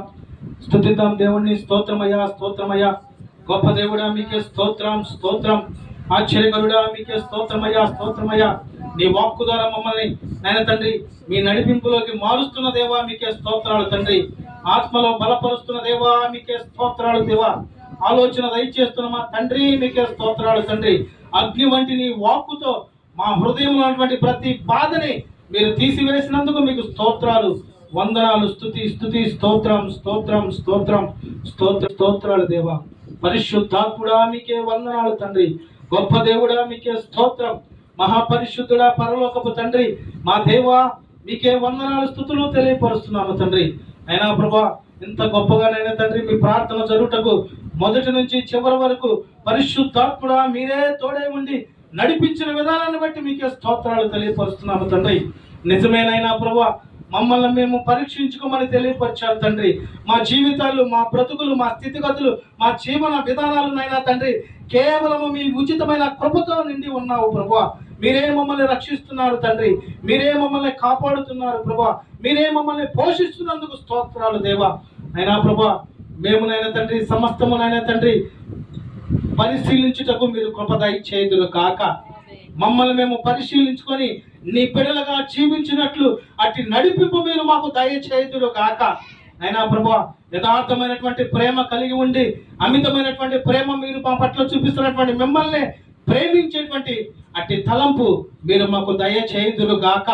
స్తుతిద్దాం దేవుణ్ణి. స్తోత్రమయ్యా, స్తోత్రమయ్యా, గొప్ప దేవుడా మీకే స్తోత్రం. ఆశ్చర్యకరుడా మీకే స్తోత్రమయ్యా, స్తోత్రమయ్యా. నీ వాక్కు ద్వారా మమ్మల్ని నాయన తండ్రి మీ నడిపింపులోకి మారుస్తున్న దేవా మీకే స్తోత్రాలు తండ్రి. ఆత్మలో బలపరుస్తున్న దేవా మీకే స్తోత్రాలు దేవా. ఆలోచన దయచేస్తున్న మా తండ్రి మీకే స్తోత్రాలు తండ్రి. అగ్ని వంటి నీ వాక్కుతో మా హృదయంలో ఉన్నటువంటి ప్రతి బాధని మీరు తీసివేసినందుకు మీకు స్తోత్రాలు, వందనాలు, స్తుతి స్తుతి, స్తోత్రం స్తోత్రం స్తోత్రం స్తోత్రాలు దేవా. పరిశుద్ధాత్ముడా మీకే వందనాలు తండ్రి. గొప్ప దేవుడా మీకే స్తోత్రం. మహాపరిశుద్ధుడా పరలోకపు తండ్రి మా దేవా మీకే వందనాలు, స్తుతులు తెలియపరుస్తున్నాము తండ్రి. అయినా ప్రభా ఇంత గొప్పగానైనా తండ్రి మీ ప్రార్థన జరుగుటకు మొదటి నుంచి చివరి వరకు పరిశుద్ధాత్ముడా మీరే తోడే ఉండి నడిపించిన విధానాన్ని బట్టి మీకే స్తోత్రాలు తెలియపరుస్తున్నాము తండ్రి. నిజమేనైనా ప్రభా మమ్మల్ని మేము పరీక్షించుకోమని తెలియపరిచారు తండ్రి. మా జీవితాలు, మా బ్రతుకులు, మా స్థితిగతులు, మా జీవన విధానాలు నైనా తండ్రి కేవలము మీ ఉచితమైన కృపతో నిండి ఉన్నావు ప్రభా. మీరే మమ్మల్ని రక్షిస్తున్నారు తండ్రి. మీరే మమ్మల్ని కాపాడుతున్నారు ప్రభా. మీరే మమ్మల్ని పోషిస్తున్నందుకు స్తోత్రాలు దేవా. అయినా ప్రభా మేమునైనా తండ్రి సమస్తమునైనా తండ్రి పరిశీలించుటకు మీరు కృప దయచేయుదురు కాక. మమ్మల్ని మేము పరిశీలించుకొని నీ బిడ్డలుగా జీవించినట్లు అట్టి నడిపింపు మీరు మాకు దయచేయుదురు కాక. అయినా ప్రభా యథార్థమైనటువంటి ప్రేమ కలిగి ఉండి అమితమైనటువంటి ప్రేమ మీరు మా పట్ల చూపిస్తున్నటువంటి మిమ్మల్ని ప్రేమించేటువంటి అట్టి తలంపు మీరు మాకు దయచేయుదురు గాక.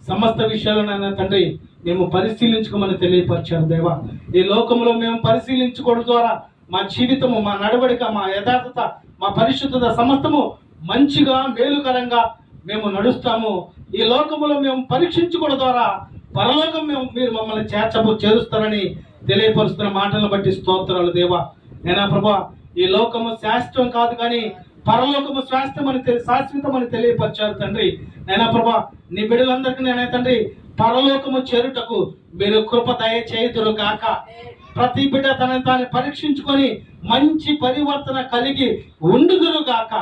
సమస్త విషయాలనైనా తండ్రి మేము పరిశీలించుకోమని తెలియపరిచారు దేవా. ఈ లోకంలో మేము పరిశీలించుకోవడం ద్వారా మా జీవితము, మా నడవడిక, మా యథార్థత, మా పరిశుద్ధత సమస్తము మంచిగా మేలుకరంగా మేము నడుస్తాము. ఈ లోకములో మేము పరీక్షించుకోవడం ద్వారా పరలోకం మీరు మమ్మల్ని చేరుస్తారని తెలియపరుస్తున్న మాటలను బట్టి స్తోత్రాలు దేవా. నేనా ప్రభా ఈ లోకము శాశ్వతం కాదు కానీ పరలోకము శాశ్వతమని తెలియపరిచారు తండ్రి. నేనా ప్రభా నీ బిడ్డలందరికీ నేనే తండ్రి పరలోకము చేరుటకు మీరు కృప దయచేయుదురు గాక. ప్రతి బిడ్డ తనని తాను పరీక్షించుకొని మంచి పరివర్తన కలిగి ఉండుదురు గాక.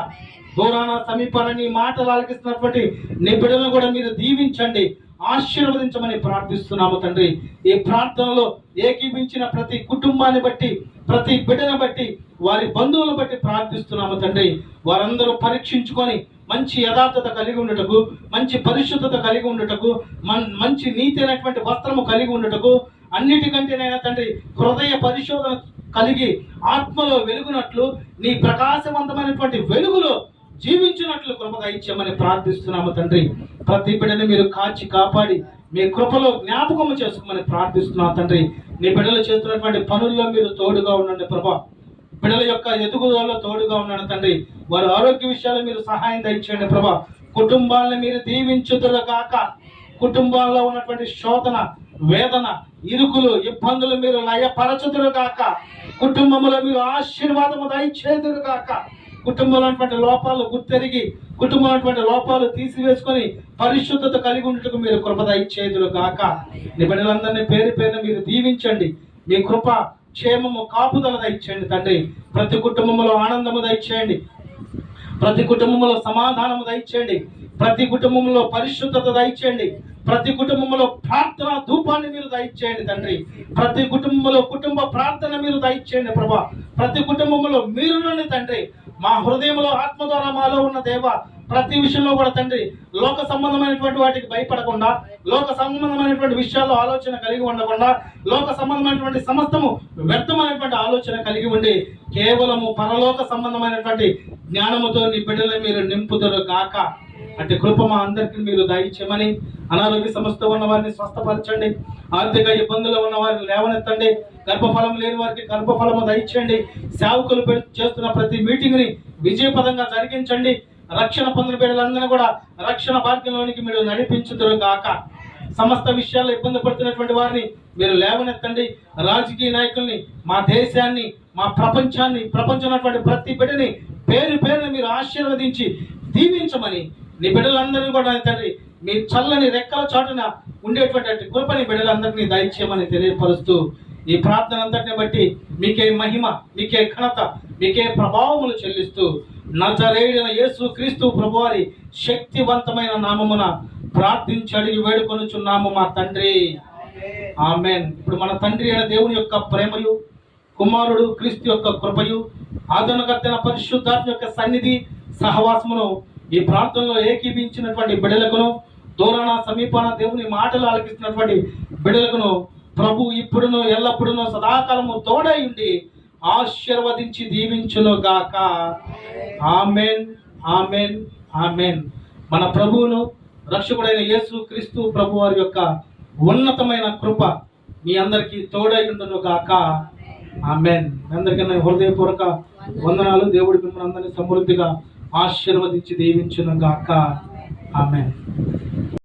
దూరాన సమీపాన నీ మాటలు ఆలకిస్తున్నటువంటి నీ బిడ్డలను కూడా మీరు దీవించండి, ఆశీర్వదించమని ప్రార్థిస్తున్నాము తండ్రి. ఈ ప్రార్థనలో ఏకీభించిన ప్రతి కుటుంబాన్ని బట్టి, ప్రతి బిడ్డను బట్టి, వారి బంధువులను బట్టి ప్రార్థిస్తున్నాము తండ్రి. వారందరూ పరీక్షించుకొని మంచి యథార్థత కలిగి ఉండటకు, మంచి పరిశుద్ధత కలిగి ఉండటకు, మంచి నీతి అయినటువంటి వస్త్రము కలిగి ఉండటకు, అన్నిటికంటేనైనా తండ్రి హృదయ పరిశోధన కలిగి ఆత్మలో వెలుగునట్లు, నీ ప్రకాశవంతమైనటువంటి వెలుగులో జీవించినట్లు కృప దయచేయమని ప్రార్థిస్తున్నాము తండ్రి. ప్రతి బిడ్డని మీరు కాచి కాపాడి మీ కృపలో జ్ఞాపకము చేసుకోమని ప్రార్థిస్తున్నాము తండ్రి. నీ బిడ్డలు చేస్తున్నటువంటి పనుల్లో మీరు తోడుగా ఉండండి ప్రభా. బిడ్డల యొక్క ఎదుగుదలలో తోడుగా ఉండండి తండ్రి. వారి ఆరోగ్య విషయాలు మీరు సహాయం దయచేయండి ప్రభా. కుటుంబాలను మీరు దీవించుదురు కాక. కుటుంబాల్లో ఉన్నటువంటి శోధన, వేదన, ఇరుకులు, ఇబ్బందులు మీరు లయపరచుదురు కాక. కుటుంబంలో మీరు ఆశీర్వాదము దయచేదురు కాక. కుటుంబంలో లోపాలు గుర్తెరిగి, కుటుంబంలో లోపాలు తీసివేసుకొని పరిశుద్ధత కలిగి ఉండటకు మీరు కృప దయచేదురు కాక. నీ బిడ్డలందరినీ పేరు పేరున మీరు దీవించండి. మీ కృప, క్షేమము, కాపుదల దయచేయండి తండ్రి. ప్రతి కుటుంబంలో ఆనందము దయచేయండి. ప్రతి కుటుంబంలో సమాధానము దయచేయండి. ప్రతి కుటుంబంలో పరిశుద్ధత దయచేయండి. ప్రతి కుటుంబంలో ప్రార్థన ధూపాన్ని మీరు దయచేయండి తండ్రి. ప్రతి కుటుంబంలో కుటుంబ ప్రార్థన మీరు దయచేయండి ప్రభా. ప్రతి కుటుంబంలో మీరునండి తండ్రి. మా హృదయంలో ఆత్మ ద్వారా మాలో ఉన్న దేవ ప్రతి విషయంలో కూడా తండ్రి లోక సంబంధమైనటువంటి వాటికి భయపడకుండా, లోక సంబంధమైనటువంటి విషయాల్లో ఆలోచన కలిగి ఉండకుండా, లోక సంబంధమైనటువంటి సమస్తము వ్యర్థమైనటువంటి ఆలోచన కలిగి ఉండి కేవలము పరలోక సంబంధమైనటువంటి జ్ఞానముతో నీ బిడ్డలను మీరు నింపుదురు గాక. అంటే కృప మా అందరికీ మీరు దయచేయమని, అనారోగ్య సమస్యతో ఉన్న వారిని స్వస్థపరచండి, ఆర్థిక ఇబ్బందులు ఉన్న వారిని లేవనెత్తండి, గర్భఫలం లేని వారికి గర్భఫలము దయచేయండి, సేవకులు చేస్తున్న ప్రతి మీటింగ్ ని విజయపదంగా జరిగించండి. రక్షణ పొందిన బిడ్డలందరినీ కూడా రక్షణ భాగ్యంలోనికి మీరు నడిపించుదురు గాక. సమస్త విషయాల్లో ఇబ్బంది పడుతున్నటువంటి వారిని మీరు లేవనెత్తండి. రాజకీయ నాయకుల్ని, మా దేశాన్ని, మా ప్రపంచాన్ని, ప్రపంచంలో ప్రతి బిడ్డని పేరు పేరున మీరు ఆశీర్వదించి దీవించమని, నీ బిడ్డలందరినీ కూడా తండ్రి మీ చల్లని రెక్కల చాటున ఉండేటువంటి కృపని బిడ్డలందరినీ దయచేయమని తెలియపరుస్తూ ఈ ప్రార్థన అంతటిని బట్టి మీకే మహిమ, మీకే ఘనత, మీకే ప్రభావములు చెల్లిస్తూ నజరేయుడైన యేసు క్రీస్తు ప్రభువారి శక్తివంతమైన నామమున ప్రార్థించి అడిగి వేడుకొనుచున్నాము మా తండ్రి, ఆమేన్. ఇప్పుడు మన తండ్రి అయిన దేవుని యొక్క ప్రేమయు, కుమారుడు క్రీస్తు యొక్క కృపయు, ఆదరణకర్తైన పరిశుద్ధాత్మ యొక్క సన్నిధి సహవాసమును ఈ ప్రాంతంలో ఏకీభించినటువంటి బిడ్డలకును, దూరాన సమీపాన దేవుని మాటలు ఆలకిస్తున్నటువంటి బిడ్డలకును ప్రభు ఇప్పుడును ఎల్లప్పుడును సదాకాలము తోడై ఉండి ఆశీర్వదించి దీవించును గాక. Amen, amen, amen. మన ప్రభువును రక్షకుడైన యేసు క్రీస్తు ప్రభు వారి యొక్క ఉన్నతమైన కృప మీ అందరికీ తోడై ఉండును గాక. ఆమెన్. మీ అందరికీ నా హృదయపూర్వక వందనాలు. దేవుడి మిమ్మల్ని అందరినీ సమృద్ధిగా ఆశీర్వదించి దీవించును గాక. ఆమెన్.